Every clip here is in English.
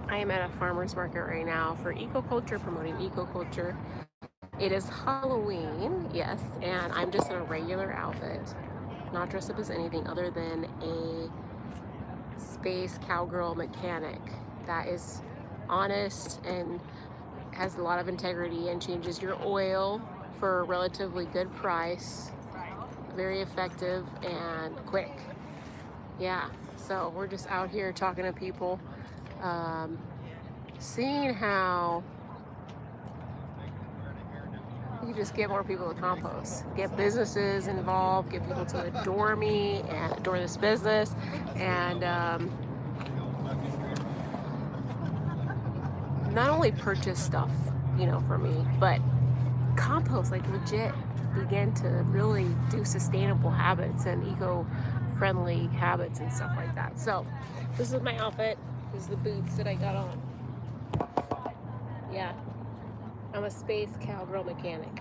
I am at a farmer's market right now for Culturr, promoting Culturr. It is Halloween, yes, and I'm just in a regular outfit, not dressed up as anything other than a space cowgirl mechanic that is honest and has a lot of integrity and changes your oil for a relatively good price, very effective and quick. Yeah, so we're just out here talking to people, seeing how you can just get more people to compost, get businesses involved, get people to adore me and adore this business, and not only purchase stuff, for me, but compost, like legit begin to really do sustainable habits and eco-friendly habits and stuff like that. So this is my outfit. This is the boots that I got on. Yeah, I'm a space cowgirl mechanic.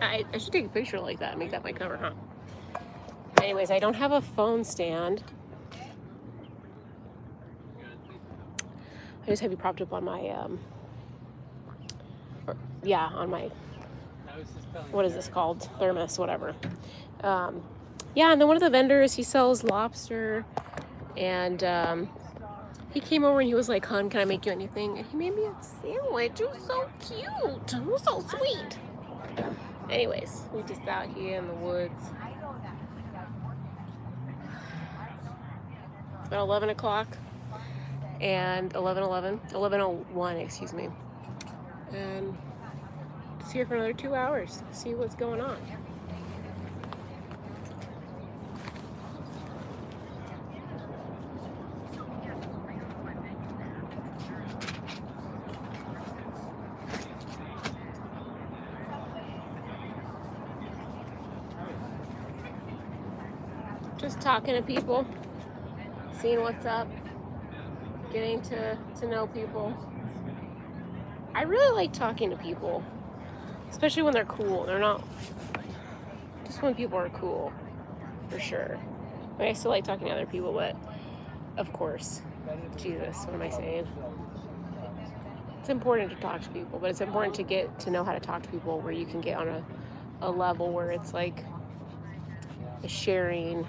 I should take a picture like that and make that my cover, huh? Anyways, I don't have a phone stand. I just have you propped up on my, on my, what is this called? Thermos, whatever. Yeah, and then one of the vendors, he sells lobster, and he came over and he was like, "Hun, can I make you anything?" And he made me a sandwich. It was so cute. It was so sweet. Anyways, we just out here in the woods. It's about 11 o'clock and 11:01, excuse me. And just here for another 2 hours, see what's going on. Just talking to people, seeing what's up, getting to know people. I really like talking to people, especially when they're cool. They're not, just when people are cool, for sure. But I still like talking to other people, but of course, Jesus, what am I saying? It's important to talk to people, but it's important to get to know how to talk to people where you can get on a level where it's like a sharing,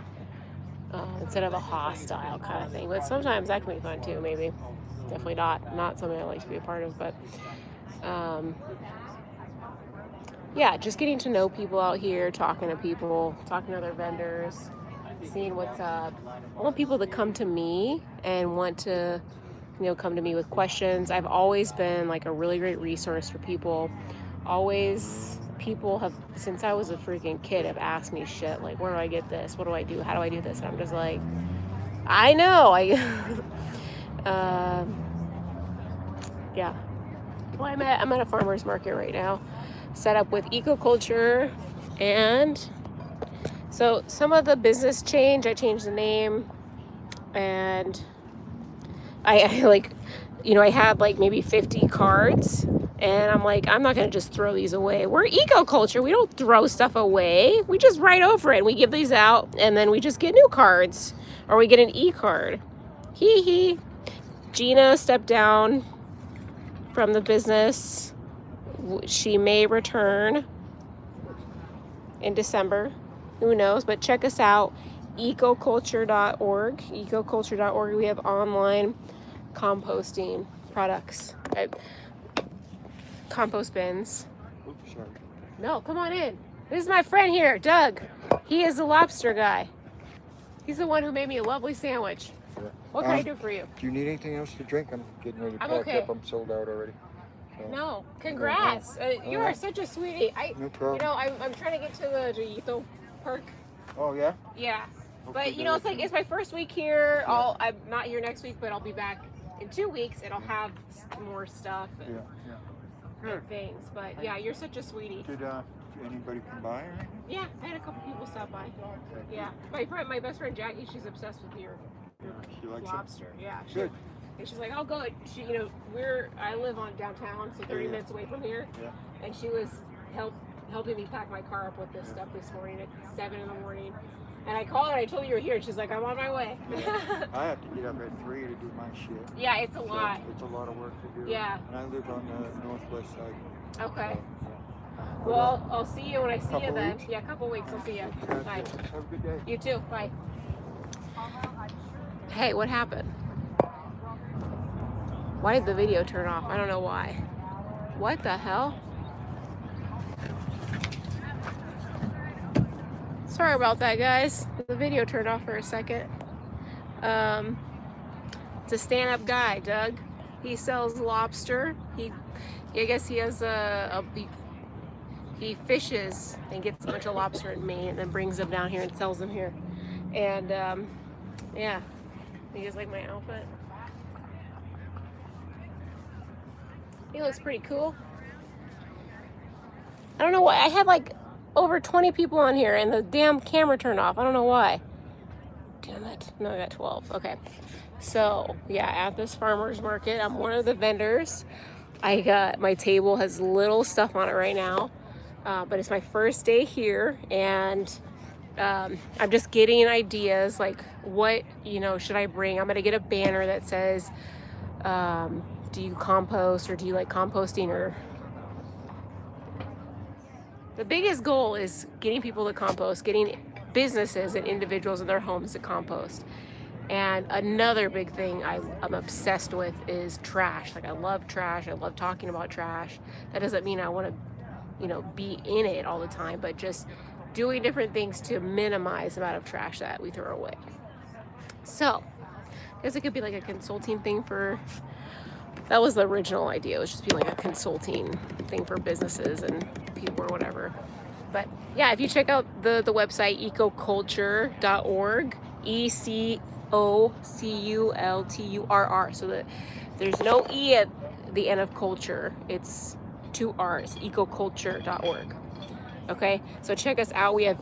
instead of a hostile kind of thing. But sometimes that can be fun too, maybe. Definitely not something I like to be a part of, but yeah, just getting to know people out here, talking to people, talking to other vendors, seeing what's up. I want people to come to me and want to, come to me with questions. I've always been like a really great resource for people. Always, people have, since I was a freaking kid, have asked me shit like, where do I get this? What do I do? How do I do this? And I'm just like, I know. Yeah. Well, I'm at a farmer's market right now, set up with Culturr, and so some of the business change, I changed the name, and I like, I had like maybe 50 cards, and I'm like, I'm not gonna just throw these away. We're Culturr. We don't throw stuff away. We just write over it and we give these out, and then we just get new cards, or we get an e-card. Hee hee. Gina stepped down from the business. She may return in December. Who knows? But check us out, ecoculturr.org. Ecoculturr.org. We have online composting products. Compost bins. Oops, sorry. No, come on in. This is my friend here, Doug. He is the lobster guy. He's the one who made me a lovely sandwich. Yeah. What can I do for you? Do you need anything else to drink? I'm getting ready to I'm pack okay. up. I'm sold out already. So. No, congrats. You are such a sweetie. No problem. I'm trying to get to the Jayito Park. Oh, yeah? Yeah. Okay, But, it's my first week here. Yeah. I'm not here next week, but I'll be back in 2 weeks, and I'll have more stuff and, and things. But, yeah, you're such a sweetie. Did anybody come by or anything? Yeah, I had a couple people stop by. Okay. Yeah. My best friend Jackie, she's obsessed with your She likes lobster. Yeah. Good. And she's like, I'll go. I live on downtown, so 30 minutes away from here. Yeah. And she was helping me pack my car up with this stuff this morning at 7 in the morning. And I called her, I told her you were here. She's like, I'm on my way. Yeah. I have to get up at 3 to do my shit. Yeah, it's a lot. It's a lot of work to do. Yeah. And I live on the northwest side. Okay. So, yeah. Well, I'll see you when I see you Couple then. weeks? Yeah, a couple weeks. I'll see you. Bye. Have a good day. You too. Bye. Hey, what happened? Why did the video turn off? I don't know why. What the hell? Sorry about that, guys. The video turned off for a second. It's a stand-up guy, Doug. He sells lobster. I guess he has he fishes and gets a bunch of lobster in Maine and then brings them down here and sells them here. And yeah, you guys like my outfit? He looks pretty cool. I don't know why. I had like over 20 people on here and the damn camera turned off. I don't know why. Damn it. No, I got 12. Okay. So, yeah, at this farmer's market, I'm one of the vendors. I got, my table has little stuff on it right now, but it's my first day here, and I'm just getting ideas, like what, should I bring? I'm going to get a banner that says, do you compost, or do you like composting, or... The biggest goal is getting people to compost, getting businesses and individuals in their homes to compost. And another big thing I'm obsessed with is trash. Like, I love trash. I love talking about trash. That doesn't mean I want to, be in it all the time, but just doing different things to minimize the amount of trash that we throw away. So, I guess it could be like a consulting thing for... That was the original idea. It was just being like a consulting thing for businesses and people or whatever. But yeah, if you check out the website, ecoculturr.org, ECOCULTURR. So there's no E at the end of culture. It's 2 R's, ecoculturr.org. Okay, so check us out. We have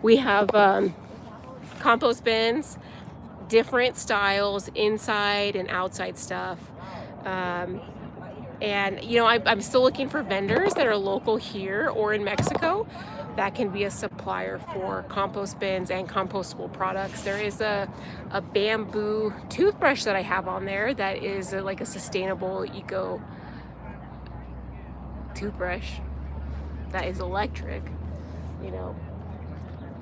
we have compost bins, different styles, inside and outside stuff. And I'm still looking for vendors that are local here or in Mexico that can be a supplier for compost bins and compostable products. There is a bamboo toothbrush that I have on there that is like a sustainable eco toothbrush that is electric,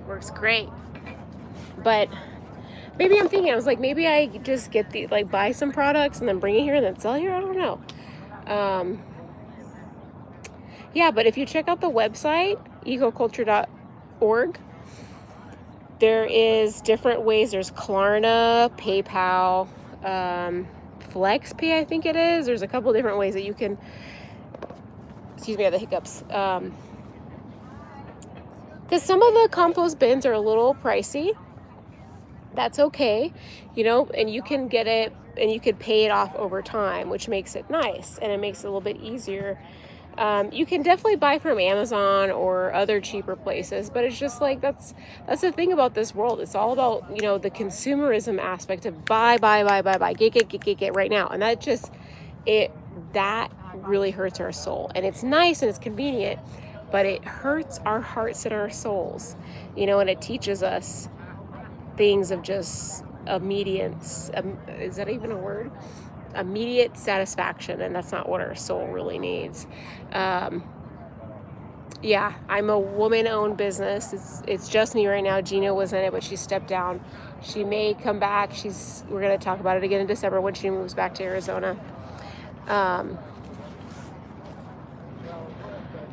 works great. But maybe I'm thinking, I was like, maybe I just get buy some products and then bring it here and then sell here. I don't know. Yeah, but if you check out the website, ecoculturr.org, there is different ways. There's Klarna, PayPal, FlexPay, I think it is. There's a couple different ways that you can, excuse me, I have the hiccups. Because some of the compost bins are a little pricey. That's okay, and you can get it and you could pay it off over time, which makes it nice and it makes it a little bit easier. You can definitely buy from Amazon or other cheaper places, but it's just like, that's the thing about this world. It's all about, the consumerism aspect of buy, get right now. And that really hurts our soul. And it's nice and it's convenient, but it hurts our hearts and our souls, and it teaches us things of just immediate, is that even a word? Immediate satisfaction, and that's not what our soul really needs. Yeah, I'm a woman-owned business. It's just me right now. Gina was in it, but she stepped down. She may come back. We're going to talk about it again in December when she moves back to Arizona. I'm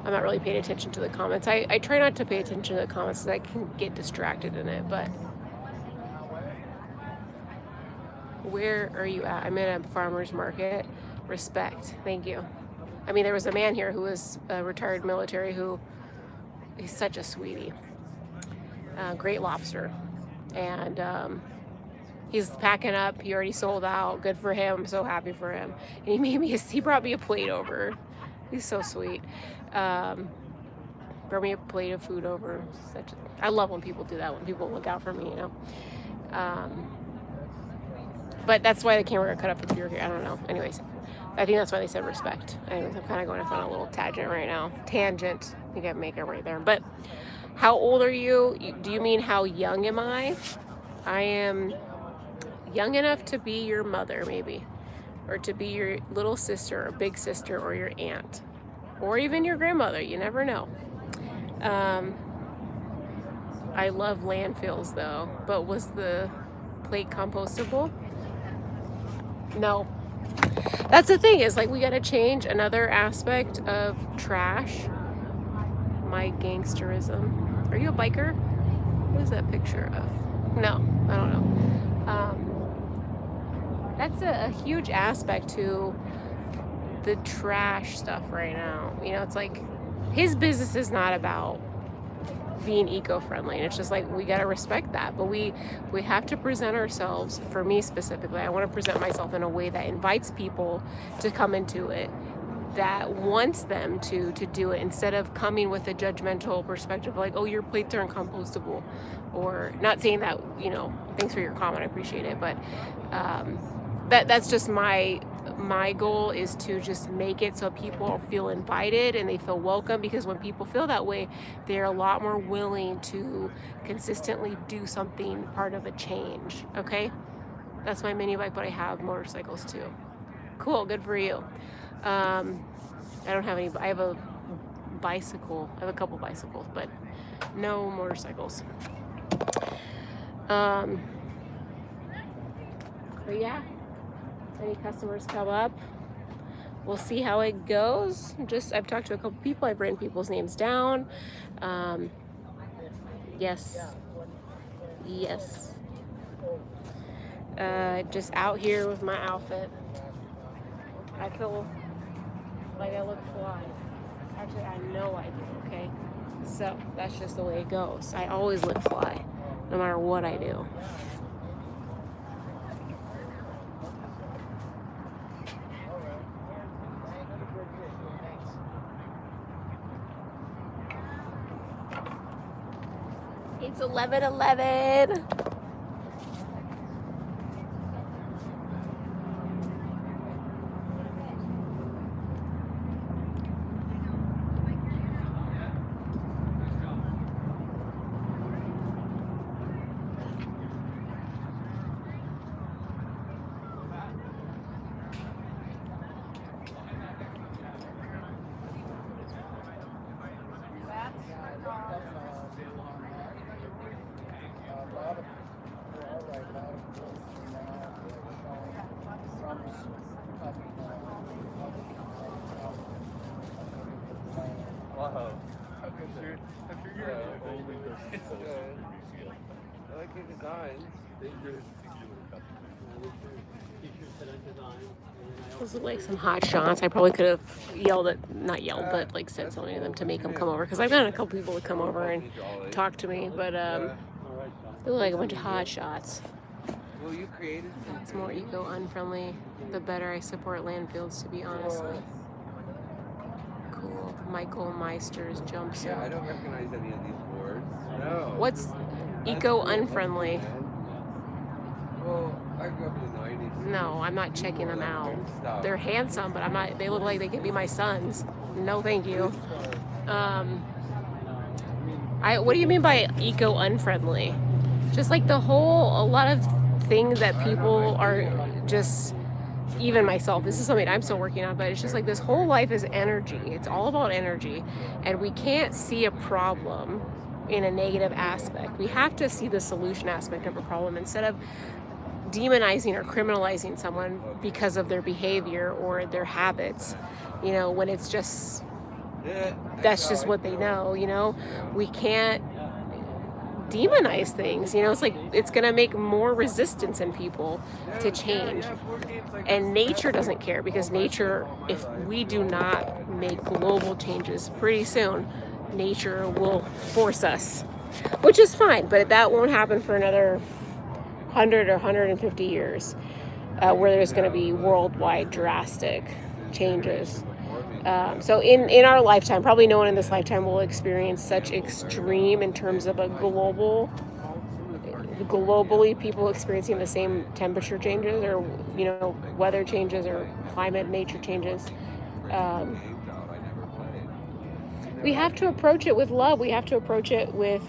not really paying attention to the comments. I try not to pay attention to the comments because I can get distracted in it, but where are you at? I'm in a farmer's market. Respect. Thank you. I mean, there was a man here who was a retired military he's such a sweetie. Great lobster. And he's packing up. He already sold out. Good for him. I'm so happy for him. And he brought me a plate over. He's so sweet. Brought me a plate of food over. I love when people do that, when people look out for me, But that's why the camera got cut off if you were here. I don't know. Anyways, I think that's why they said respect. Anyways, I'm kind of going off on a little tangent right now. I think I make it right there. But How old are you? Do you mean how young am I? I am young enough to be your mother, maybe, or to be your little sister or big sister or your aunt, or even your grandmother. You never know. I love landfills though, but was the plate compostable? No. That's the thing, is like we gotta change another aspect of trash. My gangsterism. Are you a biker? What is that picture of? No, I don't know. That's a huge aspect to the trash stuff right now. You know, it's like his business is not about being eco-friendly, and it's just like we got to respect that, but we have to present ourselves. For me specifically, I want to present myself in a way that invites people to come into it, that wants them to do it, instead of coming with a judgmental perspective like, oh, your plates aren't compostable. Or not saying that, you know, thanks for your comment, I appreciate it, but that's just my goal, is to just make it so people feel invited and they feel welcome, because when people feel that way, they're a lot more willing to consistently do something part of a change. Okay, that's my mini bike, but I have motorcycles too. Cool, good for you. I don't have any. I have a bicycle. I have a couple bicycles, but no motorcycles. But yeah, any customers come up, we'll see how it goes. I've talked to a couple people. I've written people's names down. Yes. Just out here with my outfit. I feel like I look fly. Actually, I know I do, okay? So that's just the way it goes. I always look fly, no matter what I do. It's 11:11. Wow. I'm sure you're I like your designs. Those look like some hot shots. I probably could have but like said something to them to make them come over, because I've gotten a couple people to come over and talk to me, but they look like a bunch of hot shots. Well, you created something. It's more eco-unfriendly, the better I support landfills, to be honestly. Cool. Michael Meister's jumpsuit. Yeah, I don't recognize any of these words. No. What's eco-unfriendly? Well, I grew up in the 90s. No, I'm not checking them out. They're handsome, but I'm not. They look like they could be my sons. No, thank you. What do you mean by eco-unfriendly? Just like a lot of things that people are just, even myself, this is something I'm still working on, but it's just like this whole life is energy. It's all about energy, and we can't see a problem in a negative aspect. We have to see the solution aspect of a problem, instead of demonizing or criminalizing someone because of their behavior or their habits, you know, when it's just, that's just what they know, you know. We can't demonize things, you know. It's like, it's gonna make more resistance in people to change. And nature doesn't care, because nature, if we do not make global changes pretty soon, nature will force us, which is fine, but that won't happen for another 100 or 150 years, where there's going to be worldwide drastic changes. So in our lifetime, probably no one in this lifetime will experience such extreme in terms of a globally people experiencing the same temperature changes, or, you know, weather changes, or climate, nature changes. we have to approach it with love. We have to approach it with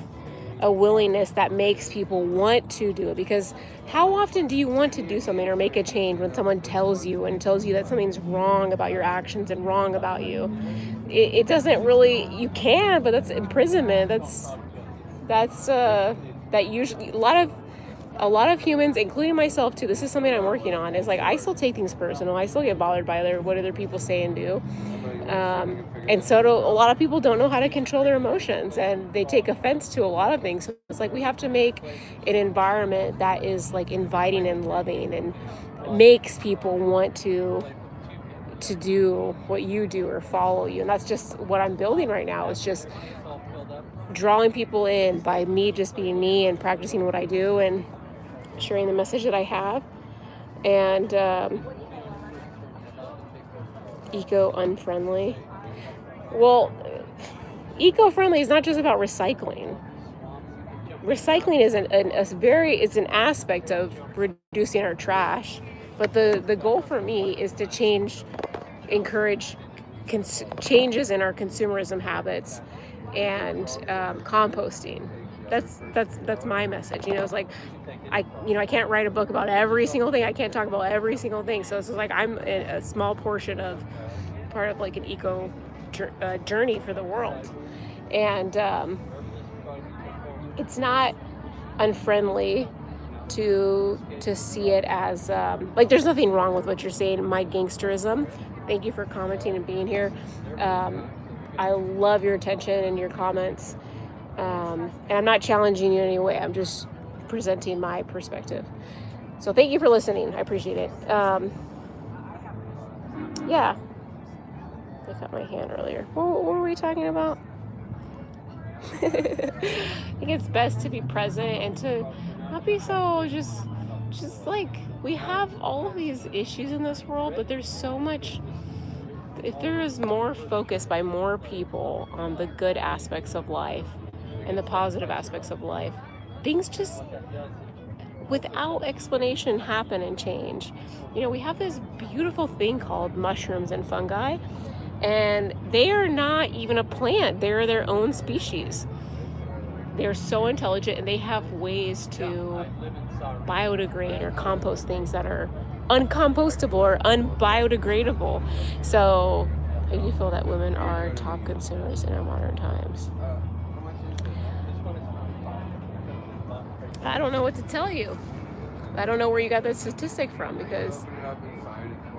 a willingness that makes people want to do it, because how often do you want to do something or make a change when someone tells you that something's wrong about your actions and wrong about you? It doesn't really, you can, but that's imprisonment. That usually a lot of humans, including myself too, this is something I'm working on, is like I still take things personal. I still get bothered by what other people say and do. And so a lot of people don't know how to control their emotions, and they take offense to a lot of things. So it's like we have to make an environment that is like inviting and loving and makes people want to do what you do or follow you. And that's just what I'm building right now. It's just drawing people in by me just being me and practicing what I do and sharing the message that I have. And eco-unfriendly. Well, eco-friendly is not just about recycling. Recycling is it's an aspect of reducing our trash, but the goal for me is to encourage changes in our consumerism habits and composting. That's my message. It's like I can't write a book about every single thing. I can't talk about every single thing. So it's like I'm a small portion of part of like an eco journey for the world, and it's not unfriendly to see it as like there's nothing wrong with what you're saying. My gangsterism. Thank you for commenting and being here. I love your attention and your comments. And I'm not challenging you in any way. I'm just presenting my perspective. So thank you for listening. I appreciate it. Yeah. I cut my hand earlier. What were we talking about? I think it's best to be present and to not be so just like, we have all of these issues in this world, but there's so much. If there is more focus by more people on the good aspects of life and the positive aspects of life, things just without explanation happen and change. We have this beautiful thing called mushrooms and fungi, and they are not even a plant. They're their own species. They're so intelligent, and they have ways to biodegrade or compost things that are uncompostable or unbiodegradable. So I do feel that women are top consumers in our modern times. I don't know what to tell you. I don't know where you got that statistic from, because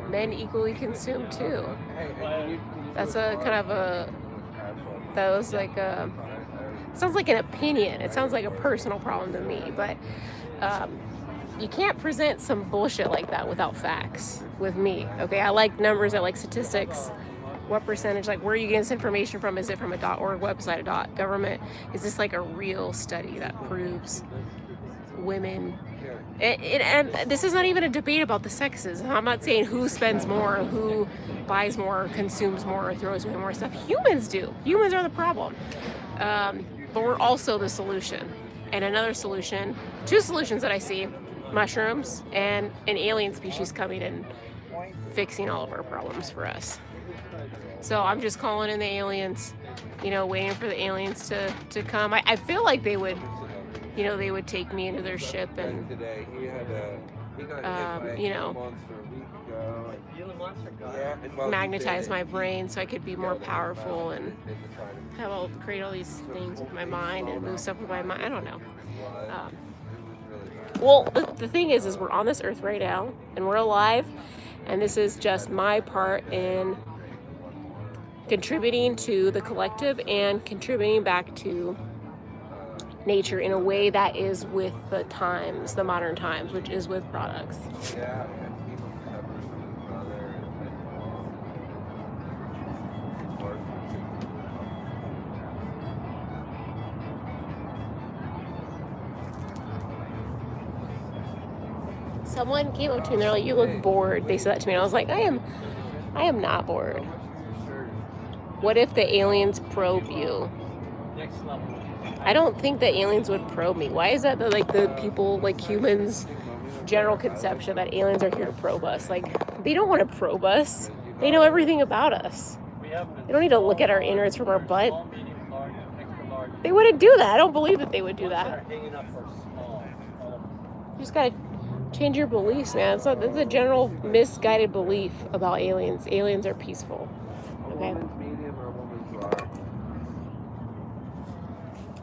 men equally consume too. That's sounds like an opinion. It sounds like a personal problem to me, but you can't present some bullshit like that without facts with me. Okay, I like numbers, I like statistics. What percentage, like where are you getting this information from? Is it from a .org website, a .government? Is this like a real study that proves women? And this is not even a debate about the sexes. I'm not saying who spends more, who buys more, consumes more, or throws away more stuff. Humans do. Humans are the problem. But we're also the solution. And another solution, two solutions that I see: mushrooms and an alien species coming and fixing all of our problems for us. So I'm just calling in the aliens, waiting for the aliens to come. I feel like they would take me into their ship and, magnetize my brain so I could be more powerful and create all these things with my mind and move stuff with my mind. I don't know. Well, the thing is we're on this earth right now and we're alive, and this is just my part in contributing to the collective and contributing back to nature in a way that is with the times, the modern times, which is with products. Someone came up to me and they're like, "You look bored." They said that to me, and I was like, I am not bored. What if the aliens probe you? I don't think that aliens would probe me. Why is that the people, like humans, general conception that aliens are here to probe us? Like, they don't want to probe us. They know everything about us. They don't need to look at our innards from our butt. They wouldn't do that. I don't believe that they would do that. You just gotta change your beliefs, man. So that's a general misguided belief about aliens. Aliens are peaceful. Okay.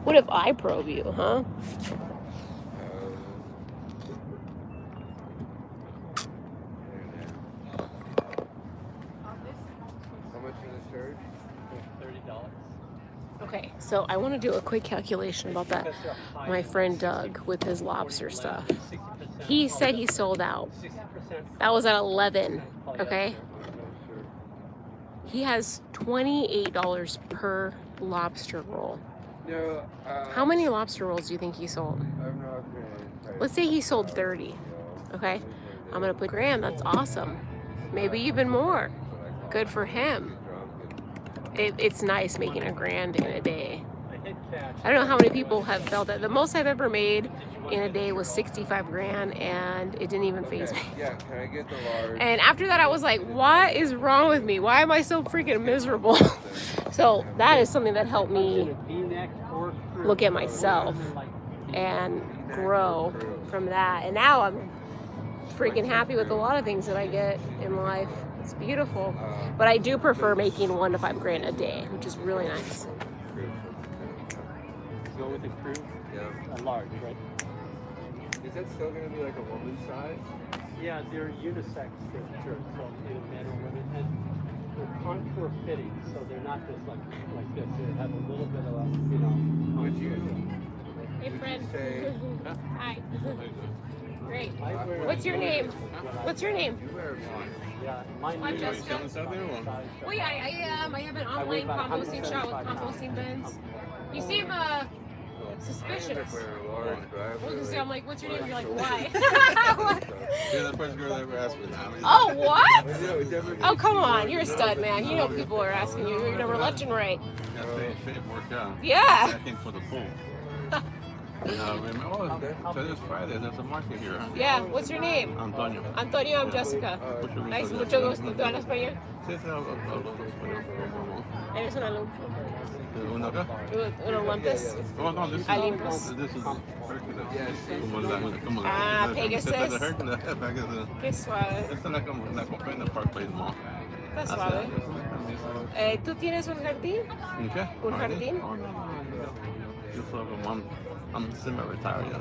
What if I probe you, huh? How much is this charge? $30. Okay, so I want to do a quick calculation about that. My friend Doug with his lobster stuff. He said he sold out. That was at 11, okay? He has $28 per lobster roll. No. How many lobster rolls do you think he sold? I'm not gonna. Let's say he sold 30, okay? I'm gonna put grand, that's awesome. Maybe even more. Good for him. It's nice making a grand in a day. I don't know how many people have felt that. The most I've ever made in a day was 65 grand, and it didn't even faze me. Yeah, can I get the large? And after that, I was like, what is wrong with me? Why am I so freaking miserable? So that is something that helped me look at myself and grow from that. And now I'm freaking happy with a lot of things that I get in life. It's beautiful. But I do prefer making 1 to 5 grand a day, which is really nice. Go with the crew? Yeah. A large, right? Is that still gonna be like a woman's size? Yeah, they're unisex shirts, so men or women. And they're contour fitting, so they're not just like this. They have a little bit of a, Would you? Hey, friend. Say, Hi. Great. I wear What's your name? What's your name? you wear mine. Yeah, mine I'm is Jessica. Well, yeah, I have an online composting shop with composting bins. You seem suspicious. I wear a large, but I Well, really- so I'm like, what's your name? You're like, why? You're the first girl that ever asked me that. Oh, what? No, it definitely- Oh, come on. You're a stud, man. You know people are asking you. You're never left and right. Got shape work out. Yeah. I came for the pool. So this Friday, there's a market here. Yeah. What's your name? Antonio. Antonio, I'm Jessica. Nice, mucho gusto. ¿Tú hablas español? Sí, sí, hablo español. Eres una lump. ¿Uno acá? Unos guantes. Oh, no, this is... Alimpos. This is Yes. como Ah, la Pegasus. Pegasus. Qué suave. Esta la compré en el Park Place Mall. Está suave. ¿Tú tienes un jardín? ¿Qué? ¿Un jardín? Oh, no. Yo solo, I'm semi-retired ya.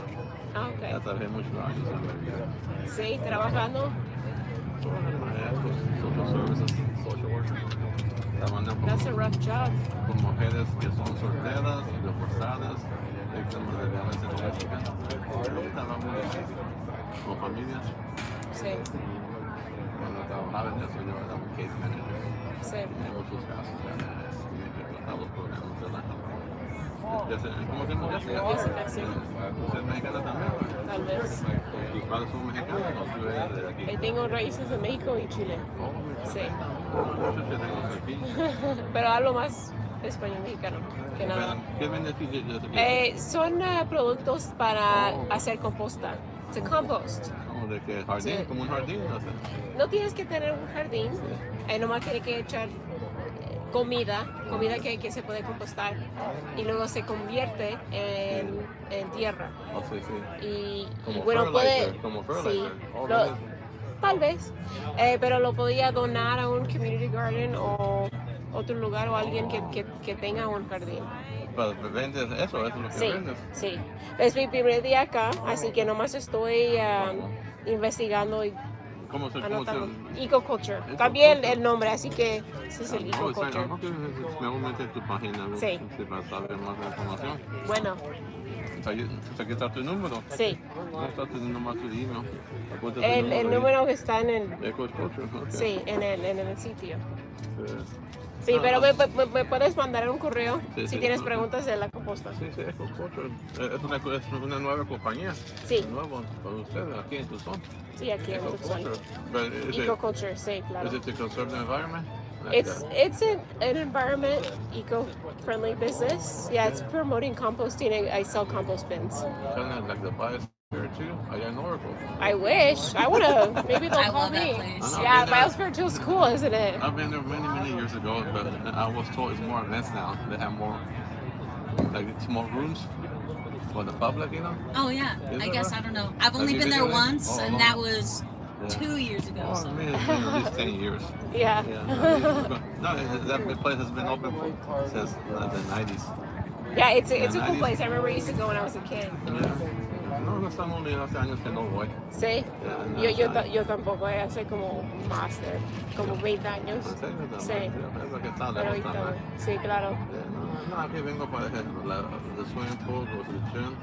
Ah, Ya ok. trabajé muchos años. Sí, trabajando. Social services, social worker. Trabajando That's a rough job. con mujeres que son solteras, divorciadas, víctimas de violencia doméstica. Estaba muy difícil. Con familias. Sí, Cuando trabajaba en eso, yo era un case manager. sí. En muchos casos, ya tenía que tratar los problemas de la gente. ¿Cómo se llama Jessica, sí. ¿Usted es mexicana también? Tal vez. ¿Tus padres son mexicanos o tú eres de aquí? Tengo raíces de México y Chile. Oh, Sí. muchos que tenemos aquí. Pero hablo más español mexicano que nada. ¿Qué beneficios de aquí? Son productos para hacer composta. It's a compost. ¿Como de qué? ¿Jardín? Sí. ¿Como un jardín? No sé. No tienes que tener un jardín. Nomás tienes que echar comida que se puede compostar y luego se convierte en tierra. Oh, sí, sí. Y Como bueno, puede... fertilizer, como fertilizer. Sí, Oh, lo- really? tal vez, pero lo podía donar a un community garden o otro lugar o alguien que tenga un jardín. Pero vendes eso, es lo que Sí, vendes. sí. Es mi primer día acá, así que nomás estoy investigando y ¿Cómo se anotando. llama? Ecoculture. Cambié el nombre, así que ese es el Oh, está Ecoculture. ¿no quieres mejor meter tu página? ¿No? Sí. Sí, para saber más información. Bueno, Aquí está tu número. sí. No está teniendo más tu email. Apunta tu El número que está en el... Ecoculture, ok. Sí, en el sitio. Sí. Sí, Ah, pero me puedes mandar un correo Sí, si sí. tienes preguntas de la composta. Sí, Ecoculture. Es una nueva compañía. Sí. Nuevo para ustedes aquí en Tucson. Sí, aquí en Tucson. But is Ecoculture, sí, claro. it to conserve the environment? It's an environment eco-friendly business. Yeah, it's promoting composting. I sell compost bins. Kind of like the bias Fair too. Allá en Oracle. I wish. I would have. Maybe they'll I call love that me. place. Yeah, Biosphere 2 is cool, isn't it? I've been there many years ago, but I was told it's more advanced now. They have more, like small rooms for the public, you know. Oh yeah, Is I it guess right? I don't know. I've Have only you been been there there? once, Oh, and no. that was Yeah. 2 years ago. Oh, So man, it's been at least 10 years. Yeah. That place has been open since the 90s. Yeah, it's a cool 90s. place. I remember I used to go when I was a kid. Yeah. No, no estamos ni hace años que no voy. Sí. Yeah, Yo tampoco, hace como más de como 20 años. ¿En serio? Sí. Pienso que está Pero lejos ahorita, también. sí, claro. No, aquí vengo para el swimming pool, construcción,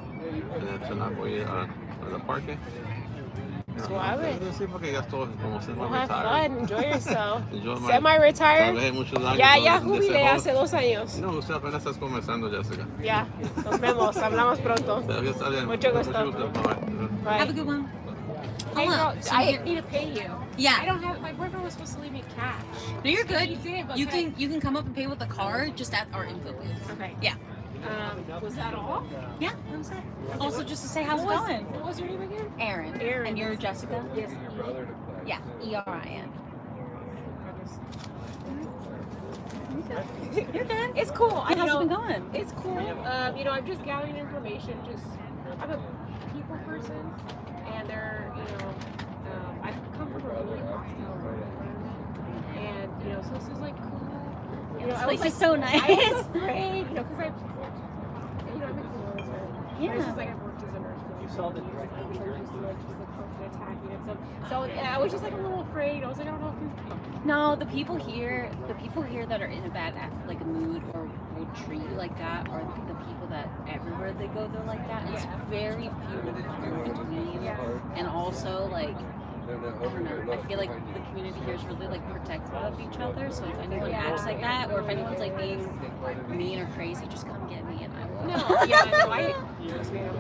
cenar voy al parque. Suave. Sí, porque ya estoy como Well, have semi-retired. fun. Enjoy yourself. Enjoy my- Semi-retired. Trabajé muchos años. Ya ¿no? jubilé Desde hace joven. 2 años. No, usted apenas estás comenzando, Jessica. Ya, nos vemos. Hablamos pronto. Todavía está bien. Mucho gusto. Bye. have a Bye. good one. Hey, Hold girl, on. So I here- need to pay you. I Yeah, don't have. My boyfriend was supposed to leave me cash. no, you're good. He did, but You can come up and pay with a card just at our info booth. Okay. Yeah. Was that all? Yeah, that was it. Also, just to say how's it What was- going. What was your name again? Aaron. Aaron. And you're Jessica. Yes. Yeah, ERIN. You're good. It's cool. How's it been going? It's cool. I'm just gathering information. I'm a people person, and I've come from a really hostile environment, and so this is like cool. This I was place is so nice. I was afraid, because I'm in the military. Yeah. It's just like I've worked as a nurse for You saw the years, direct and I was picture used to just the constant attacking and stuff. So I was just like a little afraid. I was like, I don't know if No, the people here that are in a bad like a mood or will treat you like that are the people that everywhere they go they're like that. And it's very few and far between. Yeah. And also like I don't know, I feel like the community here is really like protective of each other. So if anyone acts like that or if anyone's like being mean or crazy, just come get me and I will. No, I trust me, I'm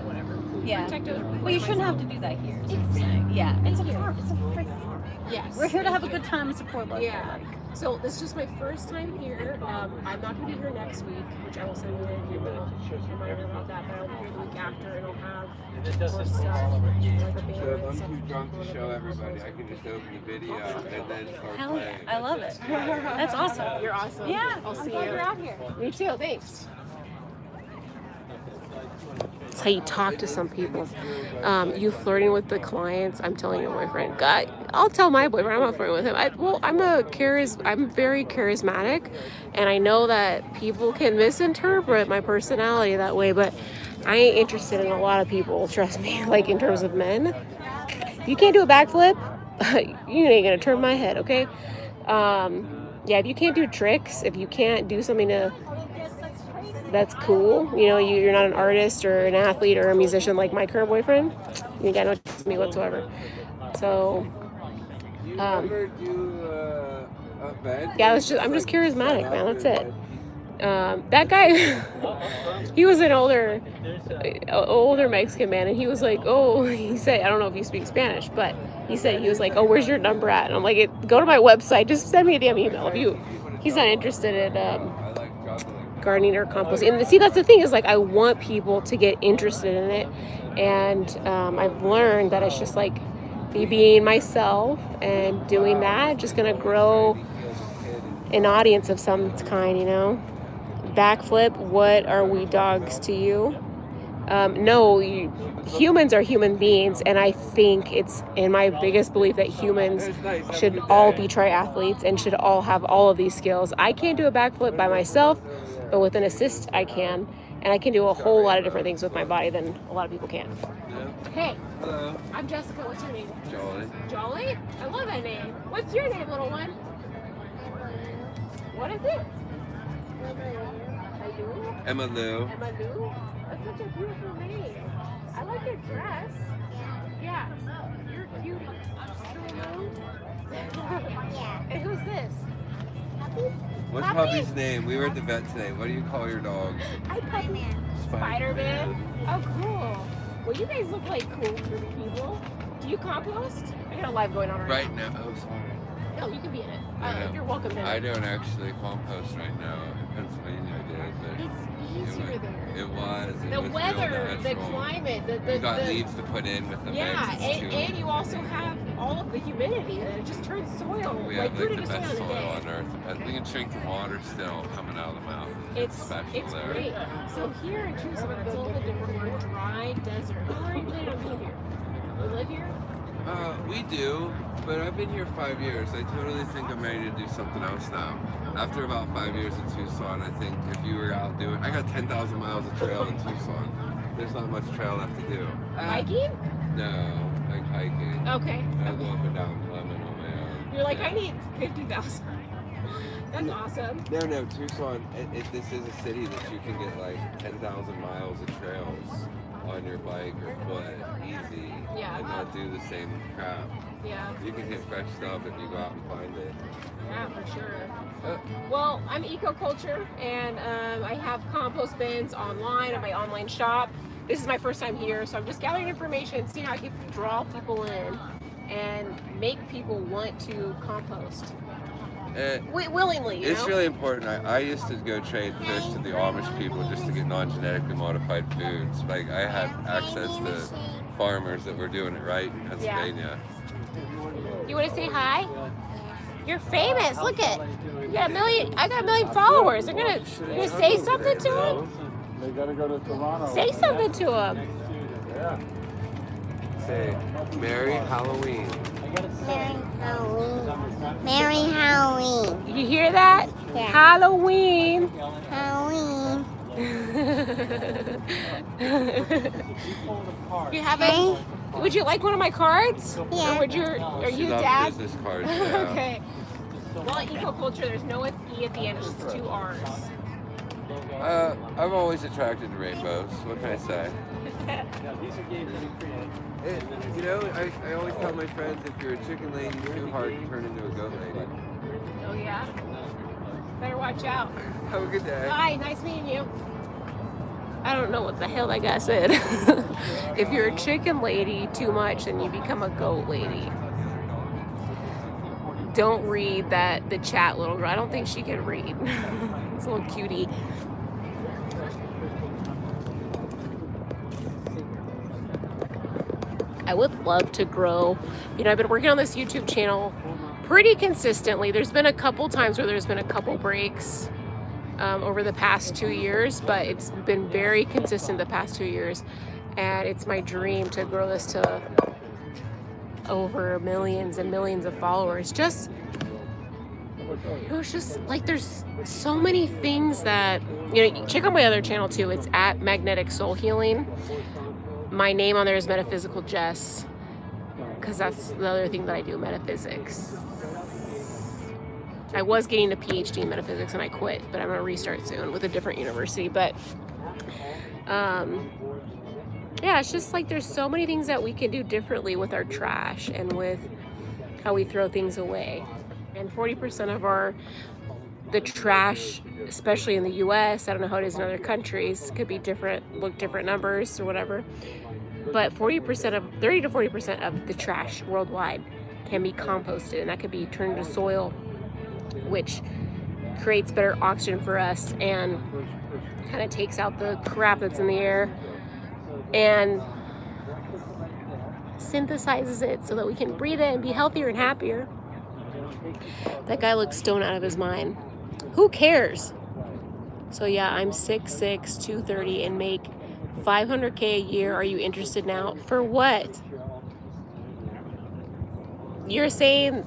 whatever. Yeah. Protective. Well, you shouldn't have to do that here. Is what I'm saying. Yeah. It's a farm. It's a freaking farm. Yes. We're here to have a good time and support local. Yeah. So this is just my first time here. I'm not going to be here next week, which I will send you an email reminder about that. But I'll be here the week after, and I'll have more stuff like a band So if and I'm stuff. too drunk to show everybody, I can just open the video and then start Hell yeah. playing. I love it. That's awesome. You're awesome. Yeah. I'll see glad you. you're out here. Me too. Thanks. That's how you talk to some people. You flirting with the clients. I'm telling your boyfriend. God, I'll tell my boyfriend. I'm not flirting with him. I'm very charismatic, and I know that people can misinterpret my personality that way. But I ain't interested in a lot of people. Trust me. Like in terms of men, if you can't do a backflip, you ain't gonna turn my head. Okay. If you can't do tricks, if you can't do something that's cool, you're not an artist or an athlete or a musician like my current boyfriend, you got no chance with me whatsoever. So, You ever do a band? I'm just charismatic, man. That's it. That guy, he was an older Mexican man, and he was like, he said, I don't know if you speak Spanish, but he was like, where's your number at? And I'm like, go to my website, just send me a damn email he's not interested in I like juggling. gardening or composting. And see, that's the thing, is like I want people to get interested in it, and I've learned that it's just like me being myself and doing that, just gonna grow an audience of some kind. Backflip, what are we dogs to you? No, humans are human beings, and I think it's in my biggest belief that humans should all be triathletes and should all have all of these skills. I can't do a backflip by myself, but with an assist I can, and I can do a whole lot of different things with my body than a lot of people can. Hey, Hello. I'm Jessica. What's your name? Jolly. Jolly? I love that name. What's your name, little one? What is it? Emma Lou. Emma Lou? That's such a beautiful name. I like your dress. Yeah, you're a cutie. And who's this? What's Puppy? Puppy's name? We were at the vet today. What do you call your dog? Hi, Puppy. Spider-Man. Oh, cool. Well, you guys look like cool people. Do you compost? I got a live going on Right now. Oh, sorry. No, you can be in it. Yeah. You're welcome to. I don't actually compost right now. In Pennsylvania, I did, but It's easier there. It was. It The was weather, real the natural. climate, You got leaves to put in with the yeah, mix. It's too- and you also have all of the humidity that it just turns soil. We like have put like it the in best soil in a soil day. on earth. And we can drink the water still coming out of the mountain. It's special It's there. great. So here in Tucson, it's a little bit different. We're a dry desert. How long are you planning on being here? You live here? We do, but I've been here 5 years. I totally think I'm ready to do something else now. After about 5 years in Tucson, I think if you were out doing, I got 10,000 miles of trail in Tucson. There's not much trail left to do. Hiking? No, like hiking. Okay. I go up and down Lemon on my own. You're like, Yeah. I need 50,000. That's awesome. No, Tucson, this is a city that you can get like 10,000 miles of trails on your bike or foot, easy, Yeah. and not do the same crap. Yeah. You can hit fresh stuff if you go out and find it. Yeah, for sure. Well, I'm Culturr, and I have compost bins online on my online shop. This is my first time here, so I'm just gathering information, seeing how I can draw people in and make people want to compost willingly. You It's know? really important. I used to go trade fish to the Amish people just to get non-genetically modified foods. Like I had access to farmers that were doing it right in Pennsylvania. You want to say hi? You're famous. Look at you got a million. I got a million followers. You're gonna say something to them. They gotta go to Toronto. Say something to them. Yeah. Say, Merry Halloween. Merry Halloween. You hear that? Yeah. Halloween. Halloween. You having? Would you like one of my cards? Yeah. Or would you? Are She you loves dad? business cards. Yeah. Okay. Well, at Culturr, there's no E at the end. It's just 2 R's. I'm always attracted to rainbows. What can I say? Yeah, these are games that we create. You know, I always tell my friends if you're a chicken lady too hard, you turn into a goat lady. Oh yeah. Better watch out. Have a good day. Bye. Nice meeting you. I don't know what the hell that guy said. If you're a chicken lady too much, then you become a goat lady. Don't read the chat, little girl. I don't think she can read. It's a little cutie. I would love to grow. You know, I've been working on this YouTube channel pretty consistently. There's been a couple times where there's been a couple breaks over the past 2 years, but it's been very consistent the past 2 years. And it's my dream to grow this to over millions and millions of followers. Just, you know, it's just like there's so many things that, you know, check out my other channel too. It's at Magnetic Soul Healing. My name on there is Metaphysical Jess, because that's the other thing that I do, metaphysics. I was getting a PhD in metaphysics and I quit, but I'm going to restart soon with a different university. But yeah, it's just like there's so many things that we can do differently with our trash and with how we throw things away. And 40% of the trash, especially in the US, I don't know how it is in other countries, could be different, look different numbers or whatever, but 30 to 40% of the trash worldwide can be composted, and that could be turned into soil, which creates better oxygen for us and kind of takes out the crap that's in the air and synthesizes it so that we can breathe it and be healthier and happier. That guy looks stoned out of his mind. Who cares? So yeah, I'm 6'6", 230 and make $500K a year. Are you interested now? For what? You're saying,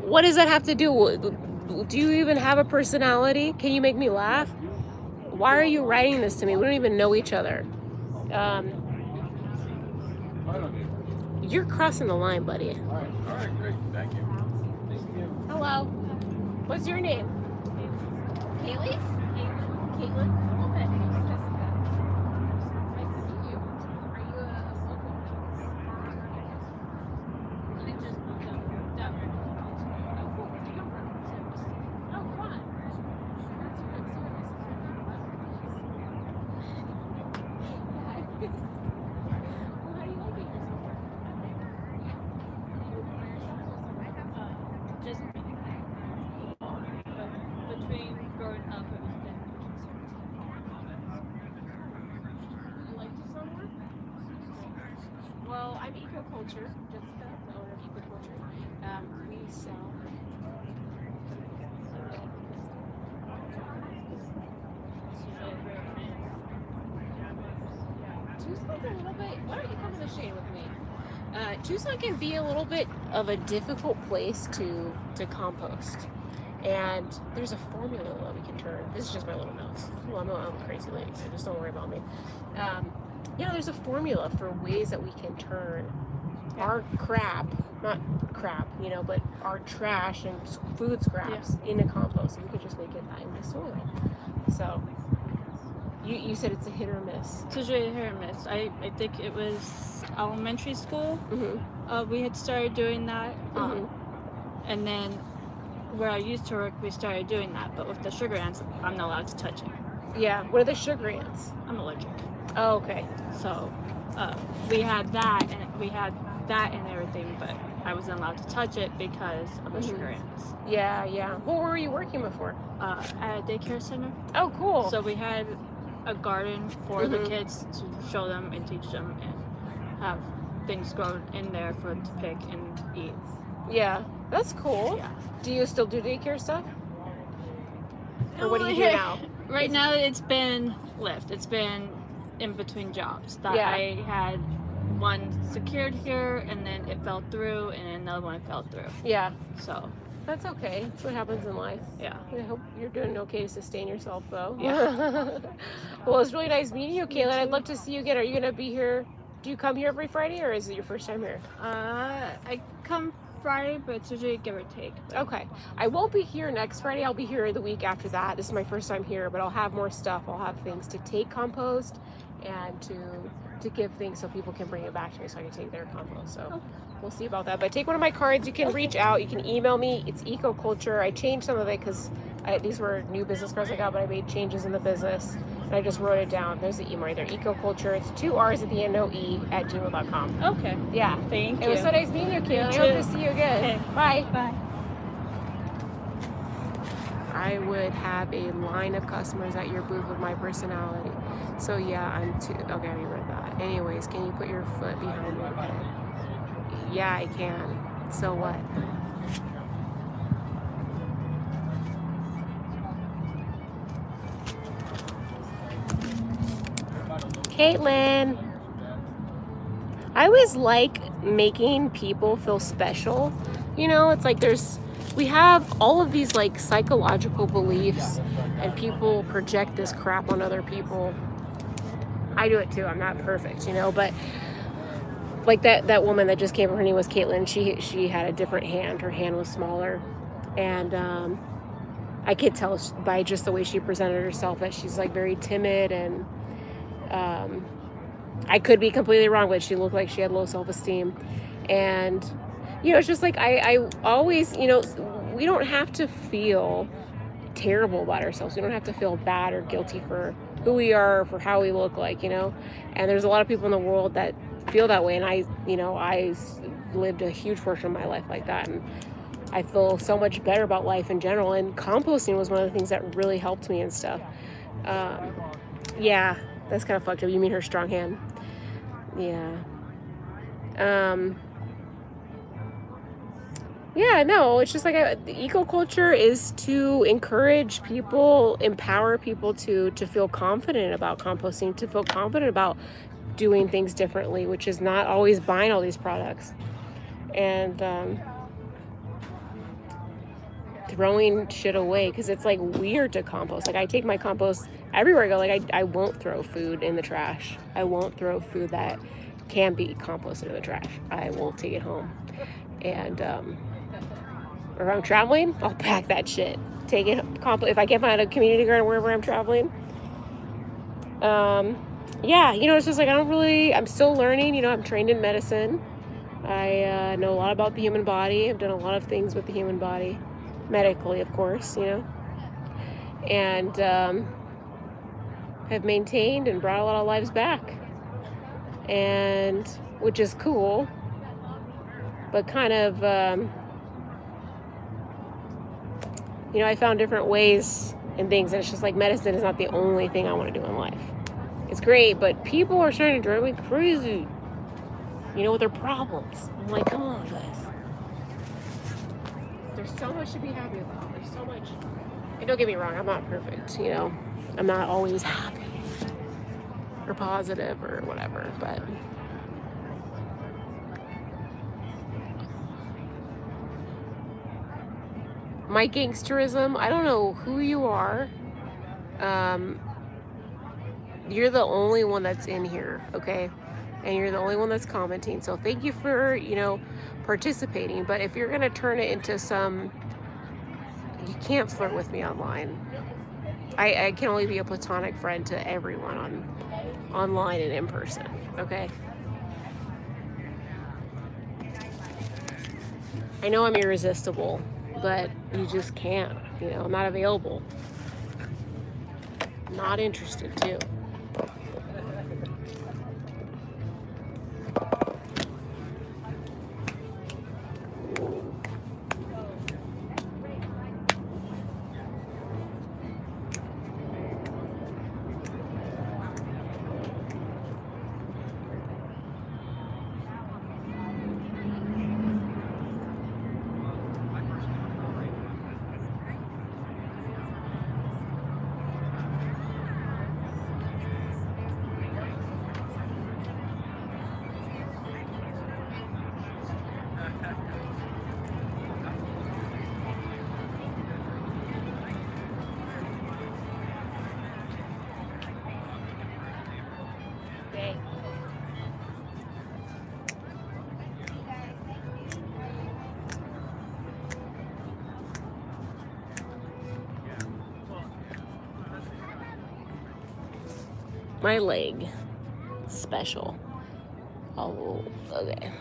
what does that have to do with? Do you even have a personality? Can you make me laugh? Why are you writing this to me? We don't even know each other. You're crossing the line, buddy. All right, great. Thank you. Hello. What's your name? Kaylee? Caitlin? Okay. Jessica. Nice to meet you. Are you a local? I just moved down here. Oh, cool. Where'd you come from? Oh, fun. Well, how do you like it here so far? Just between growing up, it was been I'm Culturr, Jessica, the owner of Culturr. We sell. Tucson's a little bit. Why don't you come in the shade with me? Tucson can be a little bit of a difficult place to compost. And there's a formula that we can turn. This is just my little notes. Well, I'm a crazy lady, so just don't worry about me. There's a formula for ways that we can turn our crap, not crap, but our trash and food scraps into compost. And we can just make it that into soil. So, you said it's a hit or miss. It's usually a hit or miss. I think it was elementary school. Mm-hmm. We had started doing that. Mm-hmm. And then where I used to work, we started doing that. But with the sugar ants, I'm not allowed to touch it. Yeah. What are the sugar ants? I'm allergic. Oh, okay. So we had that and everything, but I wasn't allowed to touch it because of the sugar ants. Yeah. Well, where were you working before? At a daycare center. Oh, cool. So we had a garden for the kids to show them and teach them and have things grown in there for them to pick and eat. Yeah, that's cool. Yeah. Do you still do daycare stuff? Or what do you do now? Right now it's been Lyft. It's been in between jobs. That I had one secured here and then it fell through and another one fell through. Yeah. So that's okay. That's what happens in life. yeah. I hope you're doing okay to sustain yourself though. Yeah. Well, it's really nice meeting you, Caitlin. I'd love to see you again. Are you gonna be here? Do you come here every Friday or is it your first time here? I come Friday, but it's usually give or take. Okay. I won't be here next Friday. I'll be here the week after that. This is my first time here, but I'll have more stuff. I'll have things to take compost and to give things so people can bring it back to me so I can take their compost. So we'll see about that. But take one of my cards. You can reach out. You can email me. It's Culturr. I changed some of it because these were new business cards I got, but I made changes in the business. And I just wrote it down. There's the email right there. Culturr. It's 2 R's at the end, no E, @gmail.com. Okay. Yeah. Thank you. It was so nice meeting you, Caitlin. I You hope too. to see you again. Okay. Bye. Bye. I would have a line of customers at your booth with my personality. So yeah, I'm too. Okay, I already read that. Anyways, can you put your foot behind your head? Yeah, I can. So what? Caitlin. I always like making people feel special. It's like we have all of these like psychological beliefs and people project this crap on other people. I do it too. I'm not perfect, but like that woman that just came, her name was Caitlin. She had a different hand. Her hand was smaller. And I could tell by just the way she presented herself that she's like very timid and I could be completely wrong, but she looked like she had low self-esteem. And it's just like I always, we don't have to feel terrible about ourselves. We don't have to feel bad or guilty for who we are, for how we look like, and there's a lot of people in the world that feel that way. And I lived a huge portion of my life like that. And I feel so much better about life in general. And composting was one of the things that really helped me and stuff. Yeah, that's kind of fucked up. You mean her strong hand? Yeah. Yeah, no, it's just like the Culturr is to encourage people, empower people to feel confident about composting, to feel confident about doing things differently, which is not always buying all these products and throwing shit away, because it's like weird to compost. Like I take my compost everywhere I go. Like I won't throw food in the trash. I won't throw food that can be composted in the trash. I will take it home. And if I'm traveling, I'll pack that shit. Take it, if I can't find a community garden wherever I'm traveling. Yeah, it's just like I'm still learning. I'm trained in medicine. I know a lot about the human body. I've done a lot of things with the human body, medically, of course, and have maintained and brought a lot of lives back, and which is cool, but kind of, I found different ways and things, and it's just like medicine is not the only thing I want to do in life. It's great, but people are starting to drive me crazy. you know, with their problems. I'm like, come on, guys. There's so much to be happy about. There's so much. And don't get me wrong, I'm not perfect, you know. I'm not always happy or positive or whatever, but my gangsterism, I don't know who you are. You're the only one that's in here, okay? And you're the only one that's commenting. So thank you for, you know, participating. But if you're going to turn it into some, you can't flirt with me online. I can only be a platonic friend to everyone online and in person, okay? I know I'm irresistible, but you just can't, you know, I'm not available. Not interested too. My leg. Special. Oh, okay.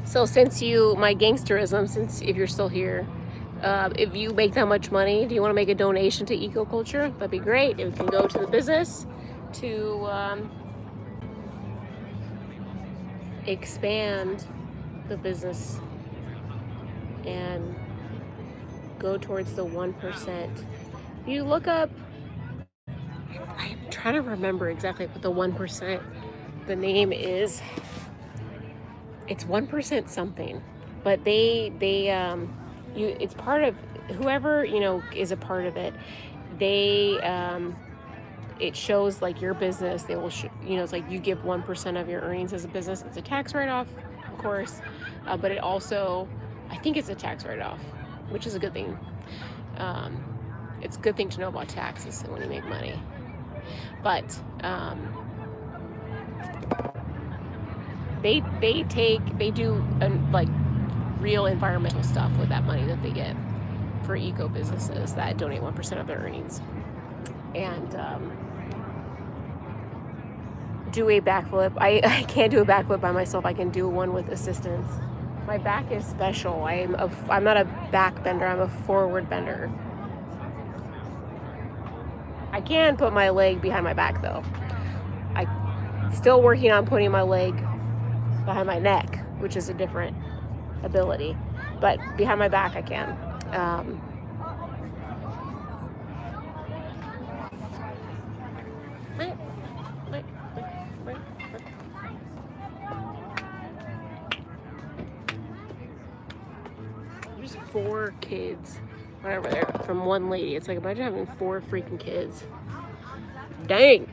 So since my gangsterism, since if you're still here, if you make that much money, do you want to make a donation to Culturr? That'd be great. It can go to the business to expand the business and go towards the 1%. You look up, I'm trying to remember exactly what the 1%, the name is. It's 1% something, but it's part of whoever, you know, is a part of it. It shows like your business. They will, you know, it's like you give 1% of your earnings as a business. It's a tax write-off, of course, but it also, I think it's a tax write-off, which is a good thing. It's a good thing to know about taxes when you make money, but they do like real environmental stuff with that money that they get. for eco businesses that donate 1% of their earnings, and do a backflip. I can't do a backflip by myself. I can do one with assistance. My back is special. I'm not a back bender. I'm a forward bender. I can put my leg behind my back though. I'm still working on putting my leg behind my neck, which is a different ability. But behind my back, I can. There's 4 kids, whatever, they're from one lady. It's like, imagine having 4 freaking kids. Dang.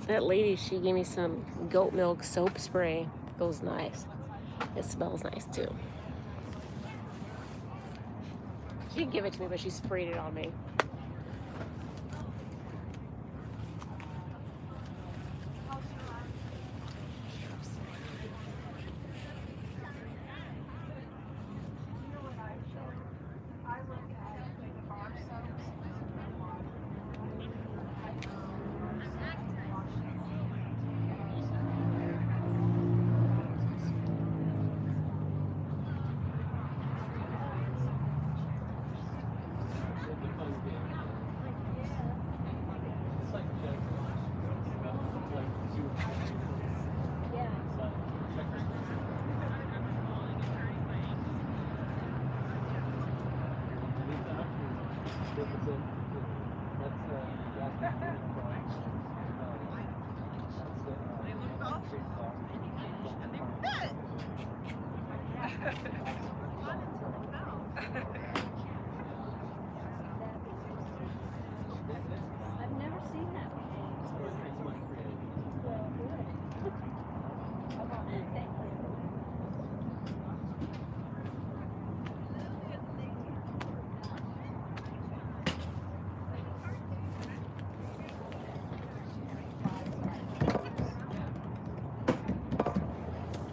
That lady, she gave me some goat milk soap spray. It feels nice. It smells nice too. She didn't give it to me, but she sprayed it on me.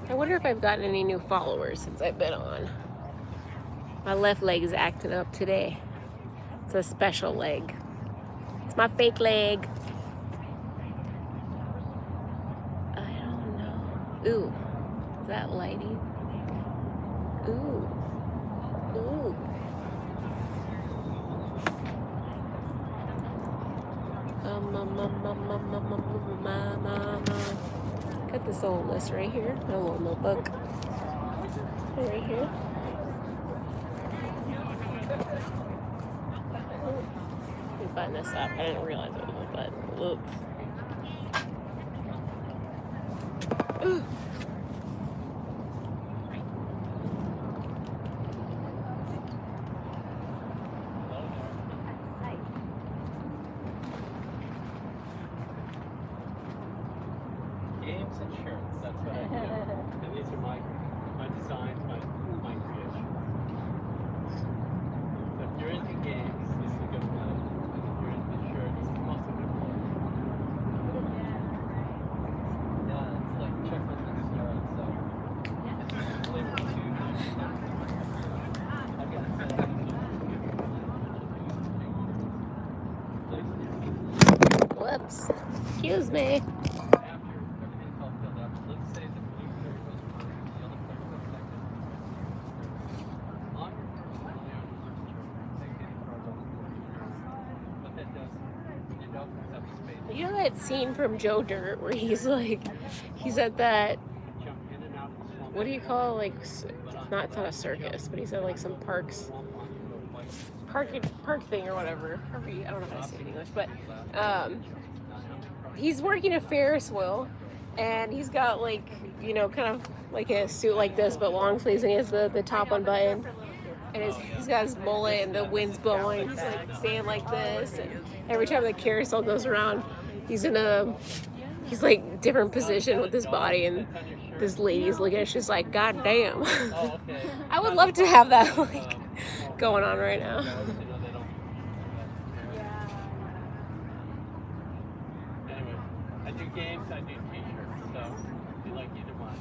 I wonder if I've gotten any new followers since I've been on. My left leg is acting up today. It's a special leg. It's my fake leg. I don't know. Ooh, is that lighting? Ooh, ooh. Got this little list right here, a little notebook right here. Let me button this up. I didn't realize it was a button. Whoops. Ooh. Games insurance, that's what I do. And these are my designs, my creation. So if you're into games, this is a good one. If you're into insurance, it's also a good one. Yeah, it's like checkers and steroids, so it's just flavor too. I got it set up. Whoops. Excuse me. After everything's all filled up, let's say the blue player goes first, the yellow player goes second. On your first one, you have to take any card off the board. What that does, your dog picks up space. You know that scene from Joe Dirt where he's at that, Jump in and out of the swamp. what do you call, like, it's not a circus, but he's at like some park thing or whatever. I don't know how to say it in English, but he's working a Ferris wheel, and he's got like, you know, kind of like a suit like this, but long sleeves, and he has the top unbuttoned, and he's got his mullet, and the wind's blowing. He's like standing like this, and every time the carousel goes around, he's like different position with his body, and this lady's looking at it, she's like, God damn. I would love to have that like going on right now. Anyway, I do games, I do t-shirts, so if you like either one.